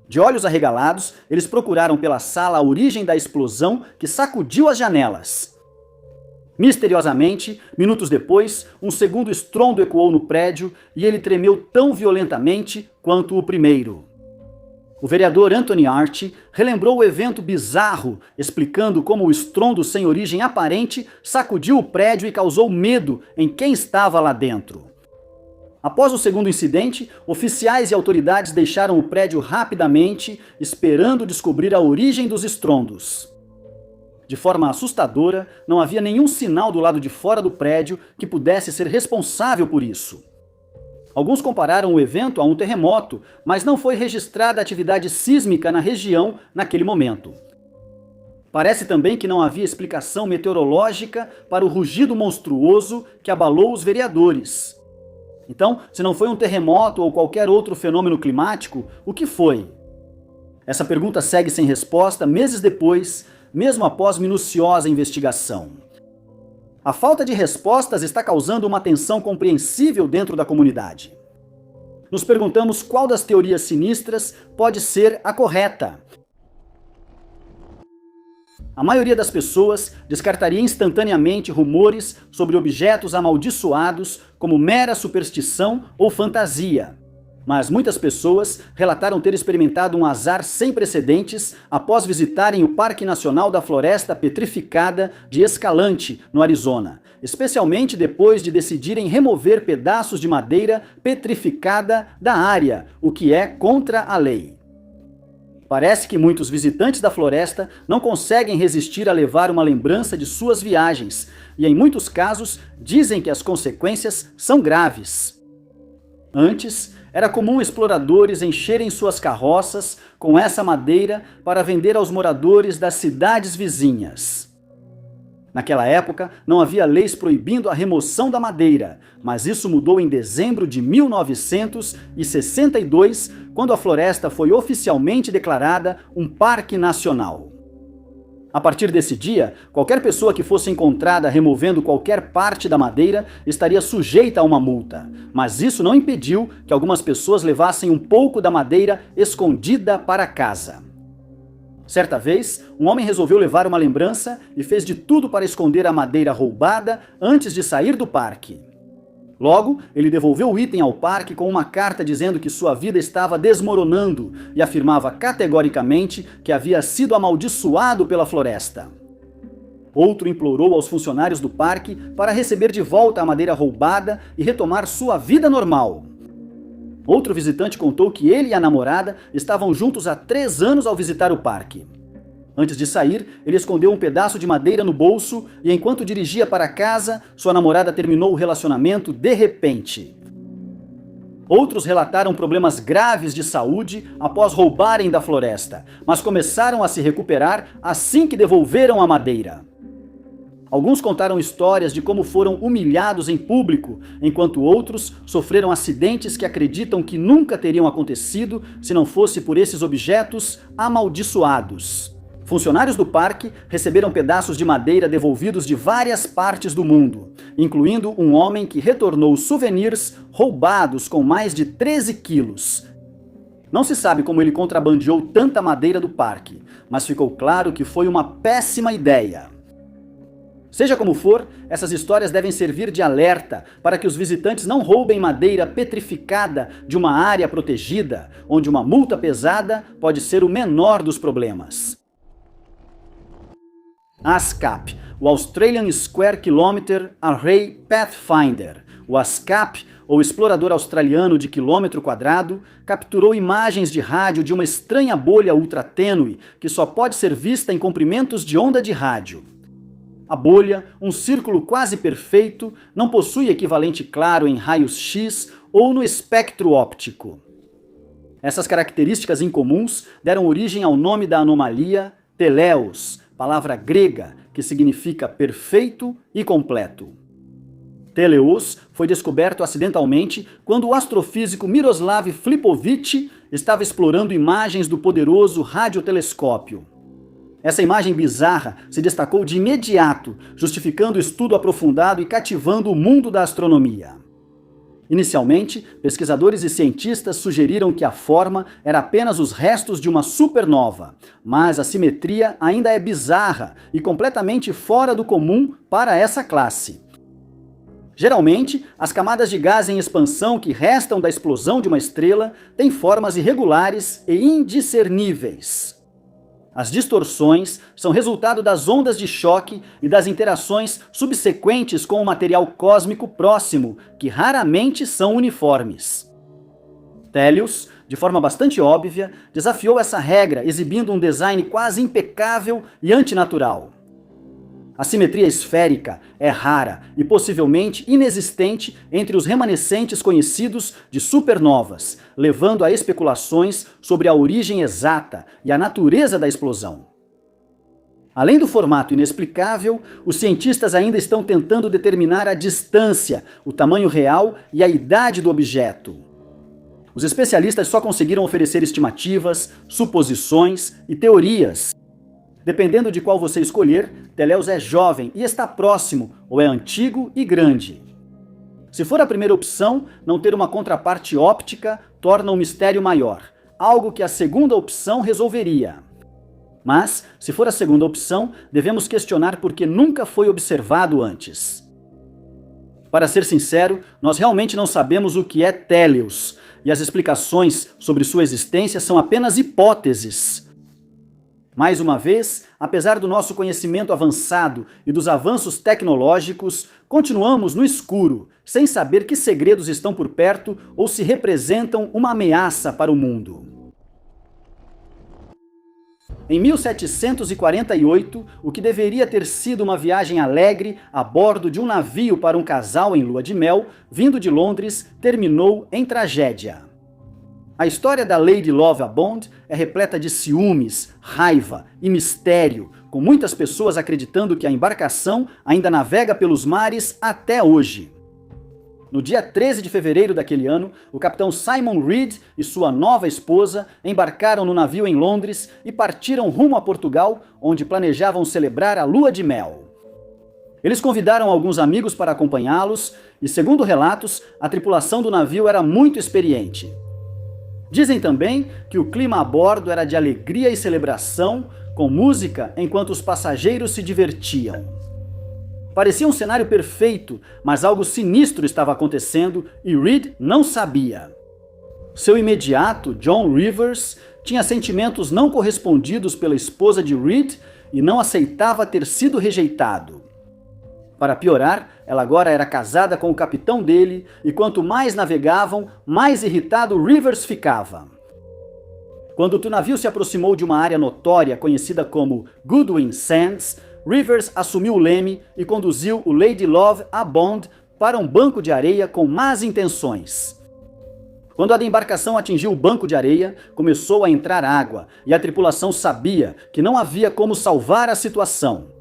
[SPEAKER 1] De olhos arregalados, eles procuraram pela sala a origem da explosão que sacudiu as janelas. Misteriosamente, minutos depois, um segundo estrondo ecoou no prédio e ele tremeu tão violentamente quanto o primeiro. O vereador Anthony Archie relembrou o evento bizarro, explicando como o estrondo sem origem aparente sacudiu o prédio e causou medo em quem estava lá dentro. Após o segundo incidente, oficiais e autoridades deixaram o prédio rapidamente, esperando descobrir a origem dos estrondos. De forma assustadora, não havia nenhum sinal do lado de fora do prédio que pudesse ser responsável por isso. Alguns compararam o evento a um terremoto, mas não foi registrada atividade sísmica na região naquele momento. Parece também que não havia explicação meteorológica para o rugido monstruoso que abalou os vereadores. Então, se não foi um terremoto ou qualquer outro fenômeno climático, o que foi? Essa pergunta segue sem resposta meses depois, mesmo após minuciosa investigação. A falta de respostas está causando uma tensão compreensível dentro da comunidade. Nos perguntamos qual das teorias sinistras pode ser a correta. A maioria das pessoas descartaria instantaneamente rumores sobre objetos amaldiçoados como mera superstição ou fantasia. Mas muitas pessoas relataram ter experimentado um azar sem precedentes após visitarem o Parque Nacional da Floresta Petrificada de Escalante, no Arizona, especialmente depois de decidirem remover pedaços de madeira petrificada da área, o que é contra a lei. Parece que muitos visitantes da floresta não conseguem resistir a levar uma lembrança de suas viagens, e em muitos casos dizem que as consequências são graves. Antes, era comum exploradores encherem suas carroças com essa madeira para vender aos moradores das cidades vizinhas. Naquela época, não havia leis proibindo a remoção da madeira, mas isso mudou em dezembro de 1962, quando a floresta foi oficialmente declarada um parque nacional. A partir desse dia, qualquer pessoa que fosse encontrada removendo qualquer parte da madeira estaria sujeita a uma multa, mas isso não impediu que algumas pessoas levassem um pouco da madeira escondida para casa. Certa vez, um homem resolveu levar uma lembrança e fez de tudo para esconder a madeira roubada antes de sair do parque. Logo, ele devolveu o item ao parque com uma carta dizendo que sua vida estava desmoronando e afirmava categoricamente que havia sido amaldiçoado pela floresta. Outro implorou aos funcionários do parque para receber de volta a madeira roubada e retomar sua vida normal. Outro visitante contou que ele e a namorada estavam juntos há 3 anos ao visitar o parque. Antes de sair, ele escondeu um pedaço de madeira no bolso e enquanto dirigia para casa, sua namorada terminou o relacionamento de repente. Outros relataram problemas graves de saúde após roubarem da floresta, mas começaram a se recuperar assim que devolveram a madeira. Alguns contaram histórias de como foram humilhados em público, enquanto outros sofreram acidentes que acreditam que nunca teriam acontecido se não fosse por esses objetos amaldiçoados. Funcionários do parque receberam pedaços de madeira devolvidos de várias partes do mundo, incluindo um homem que retornou souvenirs roubados com mais de 13 quilos. Não se sabe como ele contrabandeou tanta madeira do parque, mas ficou claro que foi uma péssima ideia. Seja como for, essas histórias devem servir de alerta para que os visitantes não roubem madeira petrificada de uma área protegida, onde uma multa pesada pode ser o menor dos problemas. ASCAP, o Australian Square Kilometre Array Pathfinder. O ASCAP, ou Explorador Australiano de Quilômetro Quadrado, capturou imagens de rádio de uma estranha bolha ultratênue que só pode ser vista em comprimentos de onda de rádio. A bolha, um círculo quase perfeito, não possui equivalente claro em raios X ou no espectro óptico. Essas características incomuns deram origem ao nome da anomalia, Teleos, palavra grega que significa perfeito e completo. Teleos foi descoberto acidentalmente quando o astrofísico Miroslav Filipović estava explorando imagens do poderoso radiotelescópio. Essa imagem bizarra se destacou de imediato, justificando o estudo aprofundado e cativando o mundo da astronomia. Inicialmente, pesquisadores e cientistas sugeriram que a forma era apenas os restos de uma supernova, mas a simetria ainda é bizarra e completamente fora do comum para essa classe. Geralmente, as camadas de gás em expansão que restam da explosão de uma estrela têm formas irregulares e indiscerníveis. As distorções são resultado das ondas de choque e das interações subsequentes com o material cósmico próximo, que raramente são uniformes. Teleos, de forma bastante óbvia, desafiou essa regra, exibindo um design quase impecável e antinatural. A simetria esférica é rara e possivelmente inexistente entre os remanescentes conhecidos de supernovas, levando a especulações sobre a origem exata e a natureza da explosão. Além do formato inexplicável, os cientistas ainda estão tentando determinar a distância, o tamanho real e a idade do objeto. Os especialistas só conseguiram oferecer estimativas, suposições e teorias. Dependendo de qual você escolher, Teleos é jovem e está próximo, ou é antigo e grande. Se for a primeira opção, não ter uma contraparte óptica torna o mistério maior, algo que a segunda opção resolveria. Mas, se for a segunda opção, devemos questionar por que nunca foi observado antes. Para ser sincero, nós realmente não sabemos o que é Teleos, e as explicações sobre sua existência são apenas hipóteses. Mais uma vez, apesar do nosso conhecimento avançado e dos avanços tecnológicos, continuamos no escuro, sem saber que segredos estão por perto ou se representam uma ameaça para o mundo. Em 1748, o que deveria ter sido uma viagem alegre a bordo de um navio para um casal em lua de mel, vindo de Londres, terminou em tragédia. A história da Lady Love Abond é repleta de ciúmes, raiva e mistério, com muitas pessoas acreditando que a embarcação ainda navega pelos mares até hoje. No dia 13 de fevereiro daquele ano, o capitão Simon Reed e sua nova esposa embarcaram no navio em Londres e partiram rumo a Portugal, onde planejavam celebrar a lua de mel. Eles convidaram alguns amigos para acompanhá-los e, segundo relatos, a tripulação do navio era muito experiente. Dizem também que o clima a bordo era de alegria e celebração, com música enquanto os passageiros se divertiam. Parecia um cenário perfeito, mas algo sinistro estava acontecendo e Reed não sabia. Seu imediato, John Rivers, tinha sentimentos não correspondidos pela esposa de Reed e não aceitava ter sido rejeitado. Para piorar, ela agora era casada com o capitão dele, e quanto mais navegavam, mais irritado Rivers ficava. Quando o navio se aproximou de uma área notória conhecida como Goodwin Sands, Rivers assumiu o leme e conduziu o Lady Love Abond para um banco de areia com más intenções. Quando a embarcação atingiu o banco de areia, começou a entrar água, e a tripulação sabia que não havia como salvar a situação.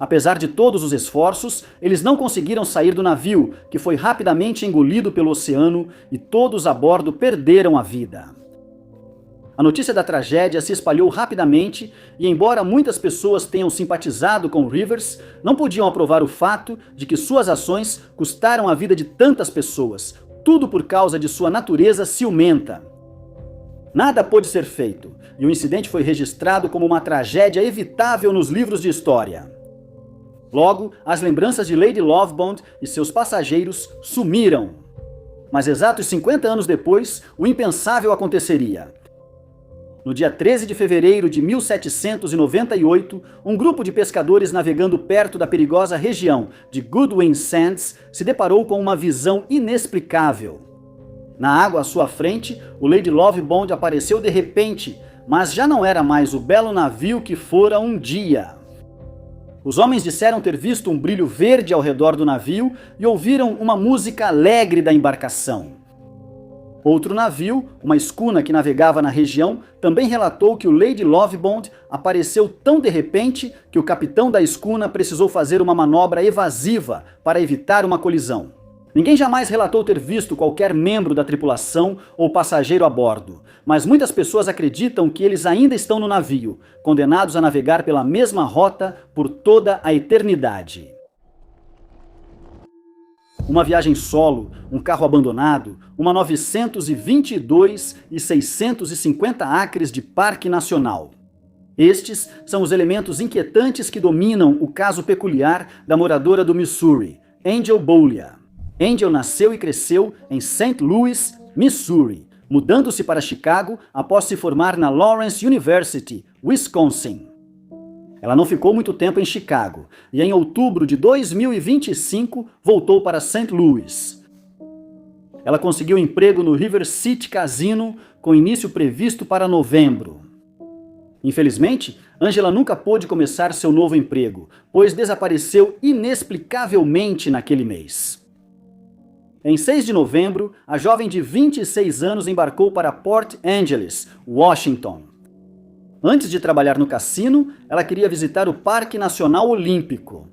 [SPEAKER 1] Apesar de todos os esforços, eles não conseguiram sair do navio, que foi rapidamente engolido pelo oceano, e todos a bordo perderam a vida. A notícia da tragédia se espalhou rapidamente e, embora muitas pessoas tenham simpatizado com Rivers, não podiam aprovar o fato de que suas ações custaram a vida de tantas pessoas, tudo por causa de sua natureza ciumenta. Nada pôde ser feito, e o incidente foi registrado como uma tragédia evitável nos livros de história. Logo, as lembranças de Lady Lovebond e seus passageiros sumiram. Mas exatos 50 anos depois, o impensável aconteceria. No dia 13 de fevereiro de 1798, um grupo de pescadores navegando perto da perigosa região de Goodwin Sands se deparou com uma visão inexplicável. Na água à sua frente, o Lady Lovebond apareceu de repente, mas já não era mais o belo navio que fora um dia. Os homens disseram ter visto um brilho verde ao redor do navio e ouviram uma música alegre da embarcação. Outro navio, uma escuna que navegava na região, também relatou que o Lady Lovebond apareceu tão de repente que o capitão da escuna precisou fazer uma manobra evasiva para evitar uma colisão. Ninguém jamais relatou ter visto qualquer membro da tripulação ou passageiro a bordo, mas muitas pessoas acreditam que eles ainda estão no navio, condenados a navegar pela mesma rota por toda a eternidade. Uma viagem solo, um carro abandonado, uma 922 e 650 acres de parque nacional. Estes são os elementos inquietantes que dominam o caso peculiar da moradora do Missouri, Angel Boulia. Angel nasceu e cresceu em St. Louis, Missouri, mudando-se para Chicago após se formar na Lawrence University, Wisconsin. Ela não ficou muito tempo em Chicago e em outubro de 2025 voltou para St. Louis. Ela conseguiu emprego no River City Casino com início previsto para novembro. Infelizmente, Angela nunca pôde começar seu novo emprego, pois desapareceu inexplicavelmente naquele mês. Em 6 de novembro, a jovem de 26 anos embarcou para Port Angeles, Washington. Antes de trabalhar no cassino, ela queria visitar o Parque Nacional Olímpico.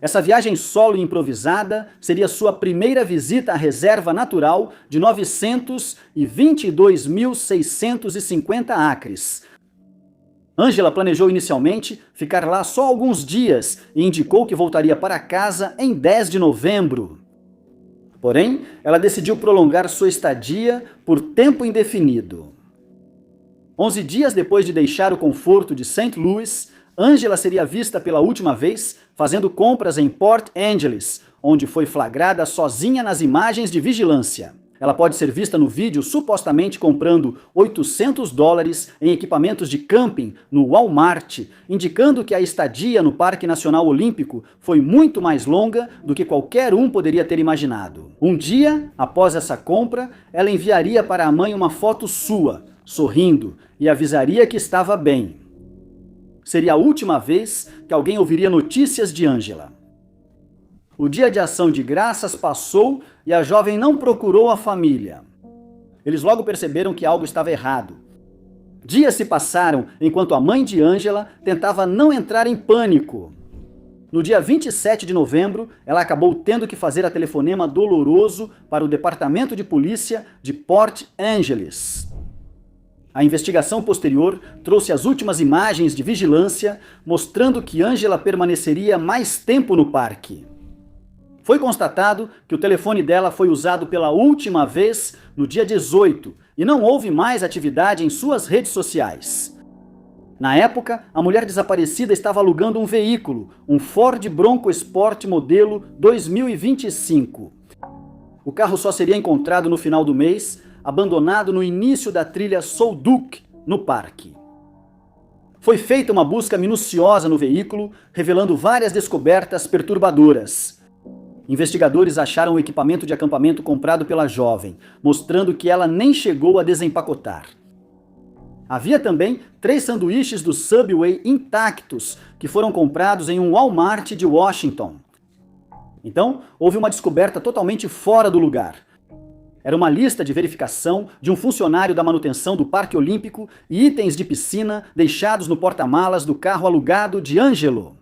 [SPEAKER 1] Essa viagem solo e improvisada seria sua primeira visita à reserva natural de 922.650 acres. Angela planejou inicialmente ficar lá só alguns dias e indicou que voltaria para casa em 10 de novembro. Porém, ela decidiu prolongar sua estadia por tempo indefinido. 11 dias depois de deixar o conforto de St. Louis, Angela seria vista pela última vez fazendo compras em Port Angeles, onde foi flagrada sozinha nas imagens de vigilância. Ela pode ser vista no vídeo supostamente comprando $800 em equipamentos de camping no Walmart, indicando que a estadia no Parque Nacional Olímpico foi muito mais longa do que qualquer um poderia ter imaginado. Um dia, após essa compra, ela enviaria para a mãe uma foto sua, sorrindo, e avisaria que estava bem. Seria a última vez que alguém ouviria notícias de Angela. O dia de ação de graças passou e a jovem não procurou a família. Eles logo perceberam que algo estava errado. Dias se passaram enquanto a mãe de Angela tentava não entrar em pânico. No dia 27 de novembro, ela acabou tendo que fazer a telefonema doloroso para o Departamento de Polícia de Port Angeles. A investigação posterior trouxe as últimas imagens de vigilância mostrando que Angela permaneceria mais tempo no parque. Foi constatado que o telefone dela foi usado pela última vez no dia 18 e não houve mais atividade em suas redes sociais. Na época, a mulher desaparecida estava alugando um veículo, um Ford Bronco Sport modelo 2025. O carro só seria encontrado no final do mês, abandonado no início da trilha Solduc, no parque. Foi feita uma busca minuciosa no veículo, revelando várias descobertas perturbadoras. Investigadores acharam o equipamento de acampamento comprado pela jovem, mostrando que ela nem chegou a desempacotar. Havia também 3 sanduíches do Subway intactos, que foram comprados em um Walmart de Washington. Então, houve uma descoberta totalmente fora do lugar. Era uma lista de verificação de um funcionário da manutenção do Parque Olímpico e itens de piscina deixados no porta-malas do carro alugado de Angelo.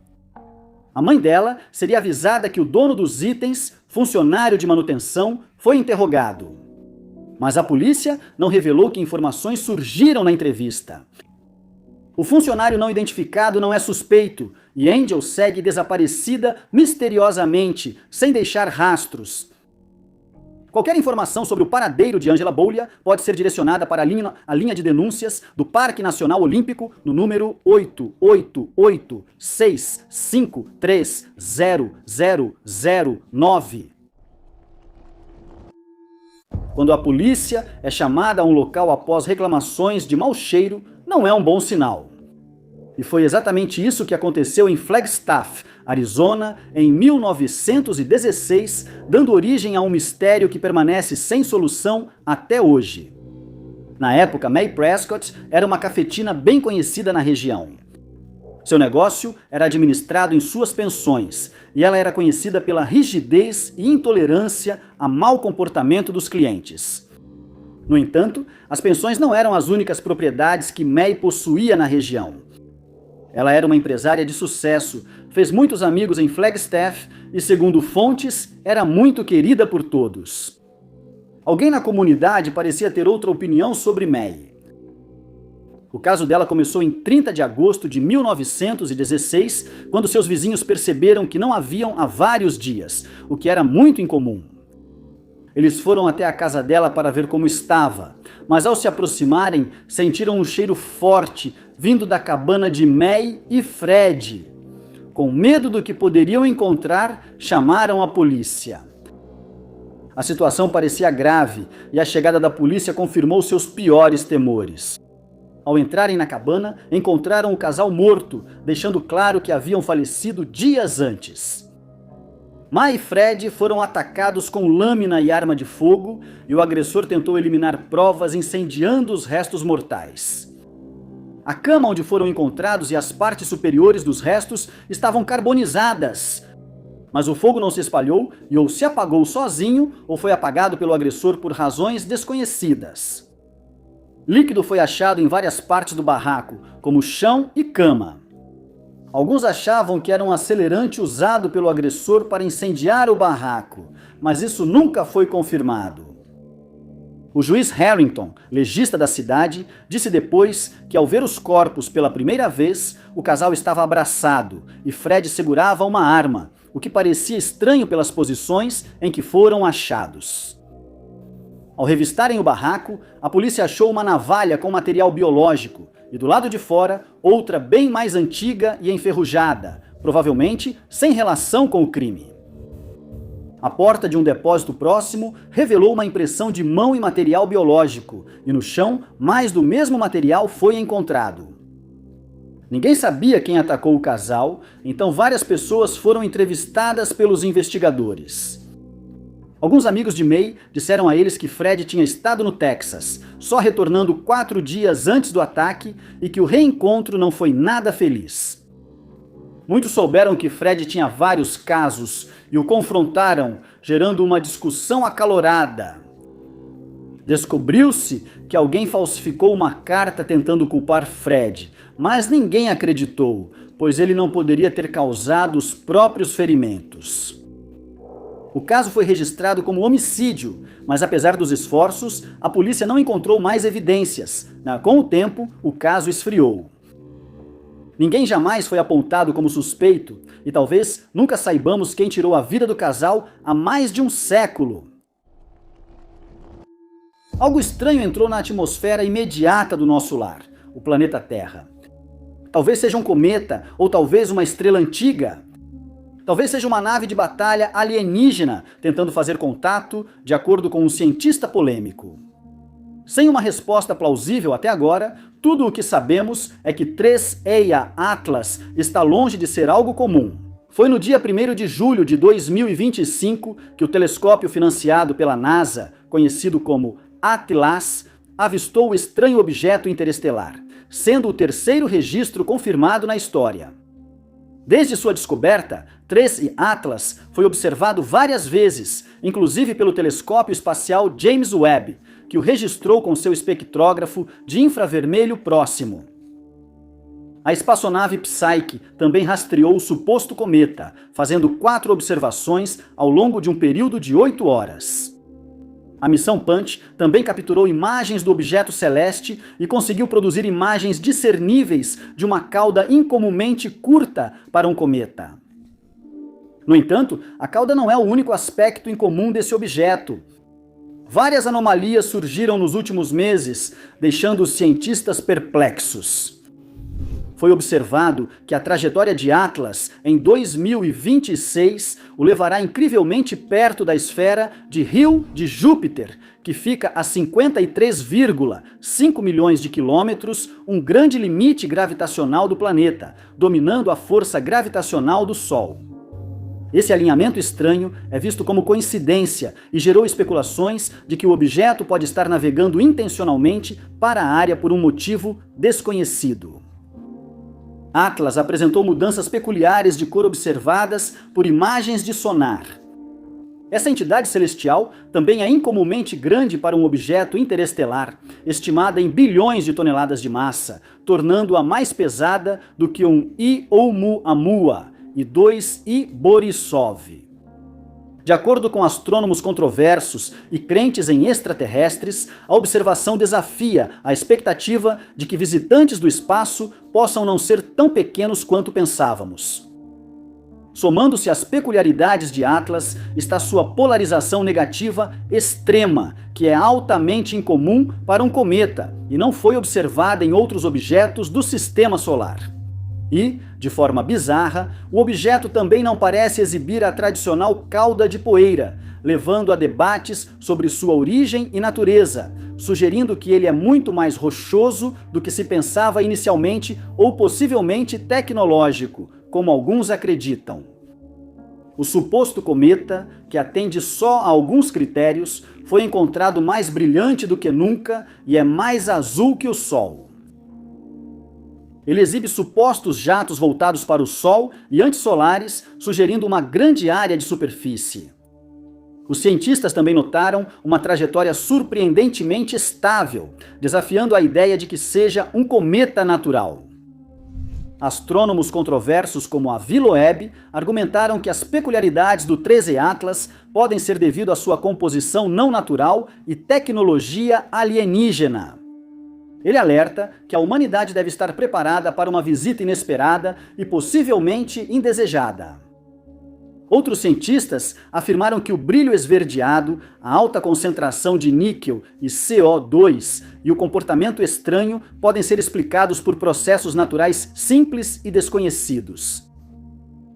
[SPEAKER 1] A mãe dela seria avisada que o dono dos itens, funcionário de manutenção, foi interrogado. mas a polícia não revelou que informações surgiram na entrevista. O funcionário não identificado não é suspeito e Angel segue desaparecida misteriosamente, sem deixar rastros. Qualquer informação sobre o paradeiro de Angela Bolia pode ser direcionada para a linha de denúncias do Parque Nacional Olímpico no número 88865300009. Quando a polícia é chamada a um local após reclamações de mau cheiro, não é um bom sinal. E foi exatamente isso que aconteceu em Flagstaff, Arizona, em 1916, dando origem a um mistério que permanece sem solução até hoje. Na época, May Prescott era uma cafetina bem conhecida na região. Seu negócio era administrado em suas pensões, e ela era conhecida pela rigidez e intolerância a mau comportamento dos clientes. No entanto, as pensões não eram as únicas propriedades que May possuía na região. Ela era uma empresária de sucesso, fez muitos amigos em Flagstaff e, segundo fontes, era muito querida por todos. Alguém na comunidade parecia ter outra opinião sobre May. O caso dela começou em 30 de agosto de 1916, quando seus vizinhos perceberam que não a viam há vários dias, o que era muito incomum. Eles foram até a casa dela para ver como estava, mas ao se aproximarem, sentiram um cheiro forte vindo da cabana de May e Fred. Com medo do que poderiam encontrar, chamaram a polícia. A situação parecia grave e a chegada da polícia confirmou seus piores temores. Ao entrarem na cabana, encontraram o casal morto, deixando claro que haviam falecido dias antes. May e Fred foram atacados com lâmina e arma de fogo e o agressor tentou eliminar provas incendiando os restos mortais. A cama onde foram encontrados e as partes superiores dos restos estavam carbonizadas, mas o fogo não se espalhou e ou se apagou sozinho ou foi apagado pelo agressor por razões desconhecidas. Líquido foi achado em várias partes do barraco, como chão e cama. Alguns achavam que era um acelerante usado pelo agressor para incendiar o barraco, mas isso nunca foi confirmado. O juiz Harrington, legista da cidade, disse depois que ao ver os corpos pela primeira vez, o casal estava abraçado e Fred segurava uma arma, o que parecia estranho pelas posições em que foram achados. Ao revistarem o barraco, a polícia achou uma navalha com material biológico e do lado de fora, outra bem mais antiga e enferrujada, provavelmente sem relação com o crime. A porta de um depósito próximo revelou uma impressão de mão e material biológico, e no chão, mais do mesmo material foi encontrado. Ninguém sabia quem atacou o casal, então várias pessoas foram entrevistadas pelos investigadores. Alguns amigos de May disseram a eles que Fred tinha estado no Texas, só retornando 4 dias antes do ataque e que o reencontro não foi nada feliz. Muitos souberam que Fred tinha vários casos e o confrontaram, gerando uma discussão acalorada. Descobriu-se que alguém falsificou uma carta tentando culpar Fred, mas ninguém acreditou, pois ele não poderia ter causado os próprios ferimentos. O caso foi registrado como homicídio, mas apesar dos esforços, a polícia não encontrou mais evidências. Com o tempo, o caso esfriou. Ninguém jamais foi apontado como suspeito e talvez nunca saibamos quem tirou a vida do casal há mais de um século. Algo estranho entrou na atmosfera imediata do nosso lar, o planeta Terra. Talvez seja um cometa ou talvez uma estrela antiga. Talvez seja uma nave de batalha alienígena tentando fazer contato, de acordo com um cientista polêmico. Sem uma resposta plausível até agora, tudo o que sabemos é que 3EIA Atlas está longe de ser algo comum. Foi no dia 1º de julho de 2025 que o telescópio financiado pela NASA, conhecido como Atlas, avistou o estranho objeto interestelar, sendo o 3º registro confirmado na história. Desde sua descoberta, 3 Atlas foi observado várias vezes, inclusive pelo telescópio espacial James Webb, que o registrou com seu espectrógrafo de infravermelho próximo. A espaçonave Psyche também rastreou o suposto cometa, fazendo 4 observações ao longo de um período de 8 horas. A missão Punch também capturou imagens do objeto celeste e conseguiu produzir imagens discerníveis de uma cauda incomumente curta para um cometa. No entanto, a cauda não é o único aspecto incomum desse objeto. Várias anomalias surgiram nos últimos meses, deixando os cientistas perplexos. Foi observado que a trajetória de Atlas em 2026 o levará incrivelmente perto da esfera de Rio de Júpiter, que fica a 53,5 milhões de quilômetros, um grande limite gravitacional do planeta, dominando a força gravitacional do Sol. Esse alinhamento estranho é visto como coincidência e gerou especulações de que o objeto pode estar navegando intencionalmente para a área por um motivo desconhecido. Atlas apresentou mudanças peculiares de cor observadas por imagens de sonar. Essa entidade celestial também é incomumente grande para um objeto interestelar, estimada em bilhões de toneladas de massa, tornando-a mais pesada do que um Oumuamua e 2 I Borisov. De acordo com astrônomos controversos e crentes em extraterrestres, a observação desafia a expectativa de que visitantes do espaço possam não ser tão pequenos quanto pensávamos. Somando-se às peculiaridades de Atlas está sua polarização negativa extrema, que é altamente incomum para um cometa e não foi observada em outros objetos do Sistema Solar. E, de forma bizarra, o objeto também não parece exibir a tradicional cauda de poeira, levando a debates sobre sua origem e natureza, sugerindo que ele é muito mais rochoso do que se pensava inicialmente ou possivelmente tecnológico, como alguns acreditam. O suposto cometa, que atende só a alguns critérios, foi encontrado mais brilhante do que nunca e é mais azul que o Sol. Ele exibe supostos jatos voltados para o Sol e antissolares, sugerindo uma grande área de superfície. Os cientistas também notaram uma trajetória surpreendentemente estável, desafiando a ideia de que seja um cometa natural. Astrônomos controversos como a ViloWeb argumentaram que as peculiaridades do 13 Atlas podem ser devido à sua composição não natural e tecnologia alienígena. Ele alerta que a humanidade deve estar preparada para uma visita inesperada e possivelmente indesejada. Outros cientistas afirmaram que o brilho esverdeado, a alta concentração de níquel e CO2 e o comportamento estranho podem ser explicados por processos naturais simples e desconhecidos.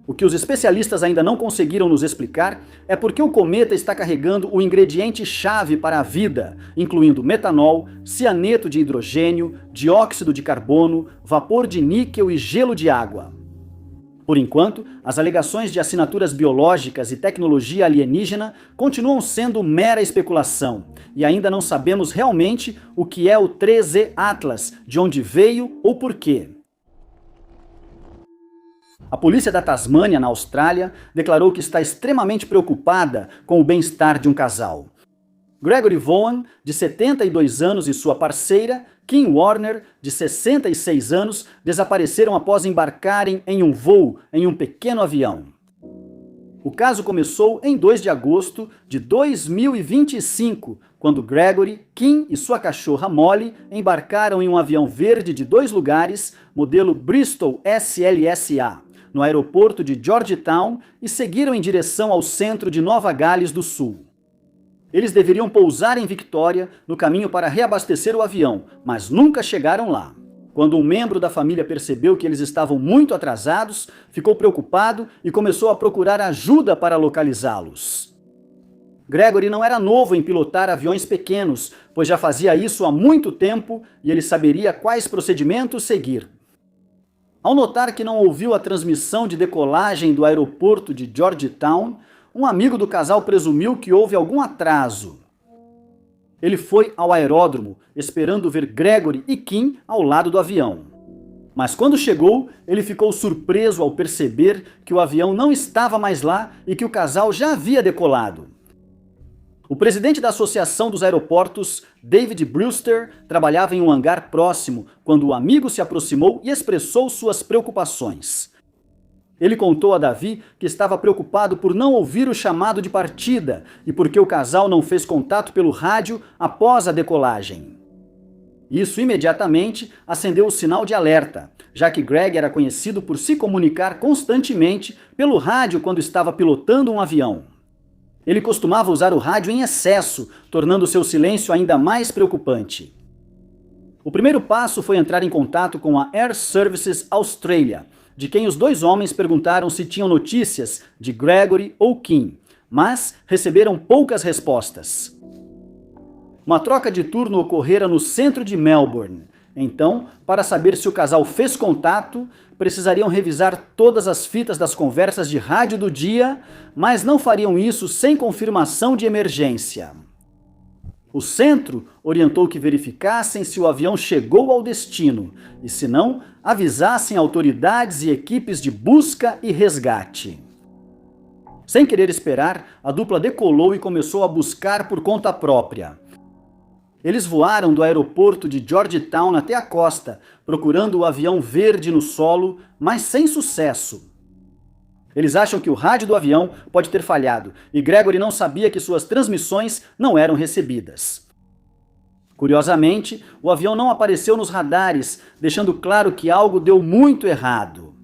[SPEAKER 1] O que os especialistas ainda não conseguiram nos explicar é porque o cometa está carregando o ingrediente-chave para a vida, incluindo metanol, cianeto de hidrogênio, dióxido de carbono, vapor de níquel e gelo de água. Por enquanto, as alegações de assinaturas biológicas e tecnologia alienígena continuam sendo mera especulação, e ainda não sabemos realmente o que é o 13 Atlas, de onde veio ou por quê. A polícia da Tasmânia, na Austrália, declarou que está extremamente preocupada com o bem-estar de um casal. Gregory Vaughan, de 72 anos, e sua parceira, Kim Warner, de 66 anos, desapareceram após embarcarem em um voo em um pequeno avião. O caso começou em 2 de agosto de 2025, quando Gregory, Kim e sua cachorra Molly embarcaram em um avião verde de 2 lugares, modelo Bristol SLSA, no aeroporto de Georgetown e seguiram em direção ao centro de Nova Gales do Sul. Eles deveriam pousar em Victoria no caminho para reabastecer o avião, mas nunca chegaram lá. Quando um membro da família percebeu que eles estavam muito atrasados, ficou preocupado e começou a procurar ajuda para localizá-los. Gregory não era novo em pilotar aviões pequenos, pois já fazia isso há muito tempo e ele saberia quais procedimentos seguir. Ao notar que não ouviu a transmissão de decolagem do aeroporto de Georgetown, um amigo do casal presumiu que houve algum atraso. Ele foi ao aeródromo, esperando ver Gregory e Kim ao lado do avião. Mas quando chegou, ele ficou surpreso ao perceber que o avião não estava mais lá e que o casal já havia decolado. O presidente da Associação dos Aeroportos, David Brewster, trabalhava em um hangar próximo quando o amigo se aproximou e expressou suas preocupações. Ele contou a Davi que estava preocupado por não ouvir o chamado de partida e porque o casal não fez contato pelo rádio após a decolagem. Isso imediatamente acendeu o sinal de alerta, já que Greg era conhecido por se comunicar constantemente pelo rádio quando estava pilotando um avião. Ele costumava usar o rádio em excesso, tornando seu silêncio ainda mais preocupante. O primeiro passo foi entrar em contato com a Air Services Australia, de quem os dois homens perguntaram se tinham notícias de Gregory ou Kim, mas receberam poucas respostas. Uma troca de turno ocorrera no centro de Melbourne. Então, para saber se o casal fez contato, precisariam revisar todas as fitas das conversas de rádio do dia, mas não fariam isso sem confirmação de emergência. O centro orientou que verificassem se o avião chegou ao destino e, se não, avisassem autoridades e equipes de busca e resgate. Sem querer esperar, a dupla decolou e começou a buscar por conta própria. Eles voaram do aeroporto de Georgetown até a costa, procurando o avião verde no solo, mas sem sucesso. Eles acham que o rádio do avião pode ter falhado e Gregory não sabia que suas transmissões não eram recebidas. Curiosamente, o avião não apareceu nos radares, deixando claro que algo deu muito errado.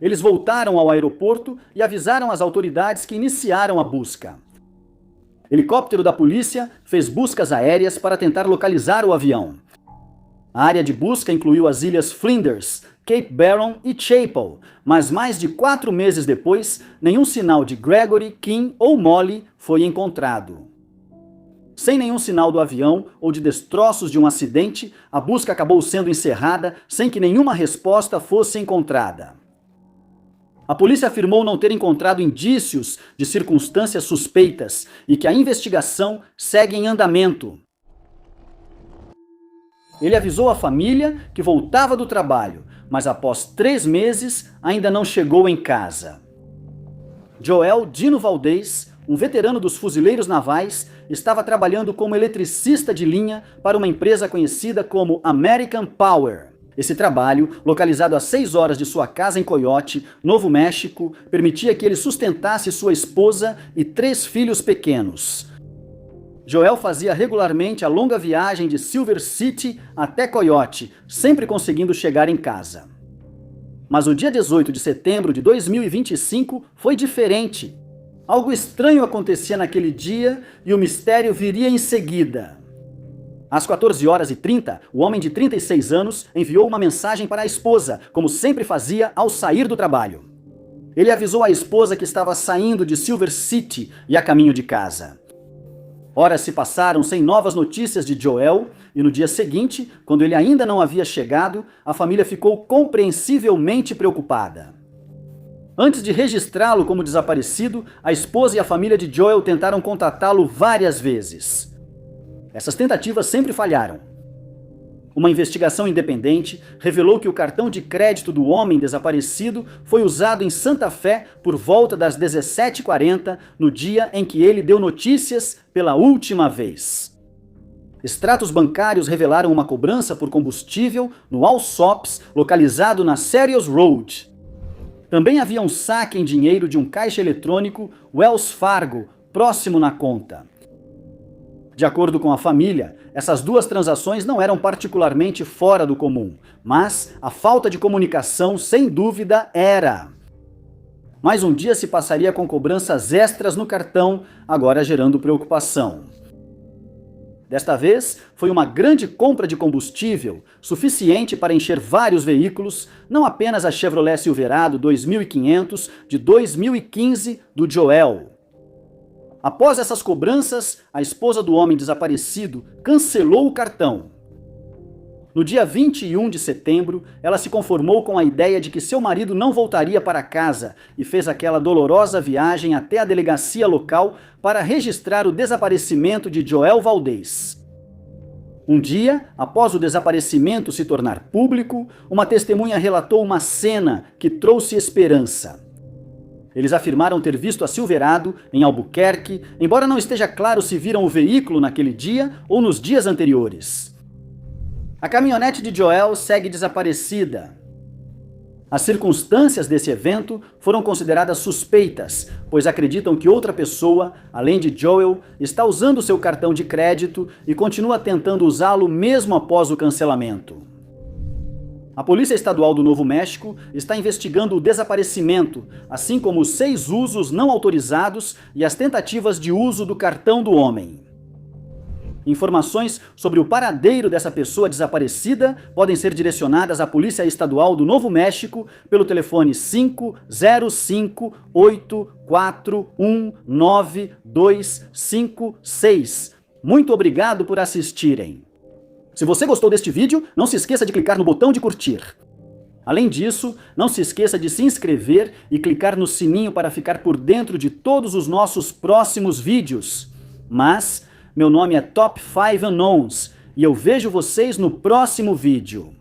[SPEAKER 1] Eles voltaram ao aeroporto e avisaram as autoridades que iniciaram a busca. Helicóptero da polícia fez buscas aéreas para tentar localizar o avião. A área de busca incluiu as ilhas Flinders, Cape Barron e Chapel, mas mais de 4 meses depois, nenhum sinal de Gregory, Kim ou Molly foi encontrado. Sem nenhum sinal do avião ou de destroços de um acidente, a busca acabou sendo encerrada sem que nenhuma resposta fosse encontrada. A polícia afirmou não ter encontrado indícios de circunstâncias suspeitas e que a investigação segue em andamento. Ele avisou a família que voltava do trabalho, mas após 3 meses ainda não chegou em casa. Joel Dino Valdez, um veterano dos fuzileiros navais, estava trabalhando como eletricista de linha para uma empresa conhecida como American Power. Esse trabalho, localizado a 6 horas de sua casa em Coyote, Novo México, permitia que ele sustentasse sua esposa e 3 filhos pequenos. Joel fazia regularmente a longa viagem de Silver City até Coyote, sempre conseguindo chegar em casa. Mas o dia 18 de setembro de 2025 foi diferente. Algo estranho acontecia naquele dia e o mistério viria em seguida. Às 14h30, o homem de 36 anos enviou uma mensagem para a esposa, como sempre fazia ao sair do trabalho. Ele avisou a esposa que estava saindo de Silver City e a caminho de casa. Horas se passaram sem novas notícias de Joel e no dia seguinte, quando ele ainda não havia chegado, a família ficou compreensivelmente preocupada. Antes de registrá-lo como desaparecido, a esposa e a família de Joel tentaram contatá-lo várias vezes. Essas tentativas sempre falharam. Uma investigação independente revelou que o cartão de crédito do homem desaparecido foi usado em Santa Fé por volta das 17h40, no dia em que ele deu notícias pela última vez. Extratos bancários revelaram uma cobrança por combustível no Allsops, localizado na Serious Road. Também havia um saque em dinheiro de um caixa eletrônico Wells Fargo, próximo na conta. De acordo com a família, essas 2 transações não eram particularmente fora do comum, mas a falta de comunicação, sem dúvida, era. Mais um dia se passaria com cobranças extras no cartão, agora gerando preocupação. Desta vez, foi uma grande compra de combustível, suficiente para encher vários veículos, não apenas a Chevrolet Silverado 2500 de 2015 do Joel. Após essas cobranças, a esposa do homem desaparecido cancelou o cartão. No dia 21 de setembro, ela se conformou com a ideia de que seu marido não voltaria para casa e fez aquela dolorosa viagem até a delegacia local para registrar o desaparecimento de Joel Valdez. Um dia, após o desaparecimento se tornar público, uma testemunha relatou uma cena que trouxe esperança. Eles afirmaram ter visto a Silverado em Albuquerque, embora não esteja claro se viram o veículo naquele dia ou nos dias anteriores. A caminhonete de Joel segue desaparecida. As circunstâncias desse evento foram consideradas suspeitas, pois acreditam que outra pessoa, além de Joel, está usando seu cartão de crédito e continua tentando usá-lo mesmo após o cancelamento. A Polícia Estadual do Novo México está investigando o desaparecimento, assim como os 6 usos não autorizados e as tentativas de uso do cartão do homem. Informações sobre o paradeiro dessa pessoa desaparecida podem ser direcionadas à Polícia Estadual do Novo México pelo telefone 505-841-9256. Muito obrigado por assistirem. Se você gostou deste vídeo, não se esqueça de clicar no botão de curtir. Além disso, não se esqueça de se inscrever e clicar no sininho para ficar por dentro de todos os nossos próximos vídeos. Mas meu nome é Top 5 Unknowns e eu vejo vocês no próximo vídeo.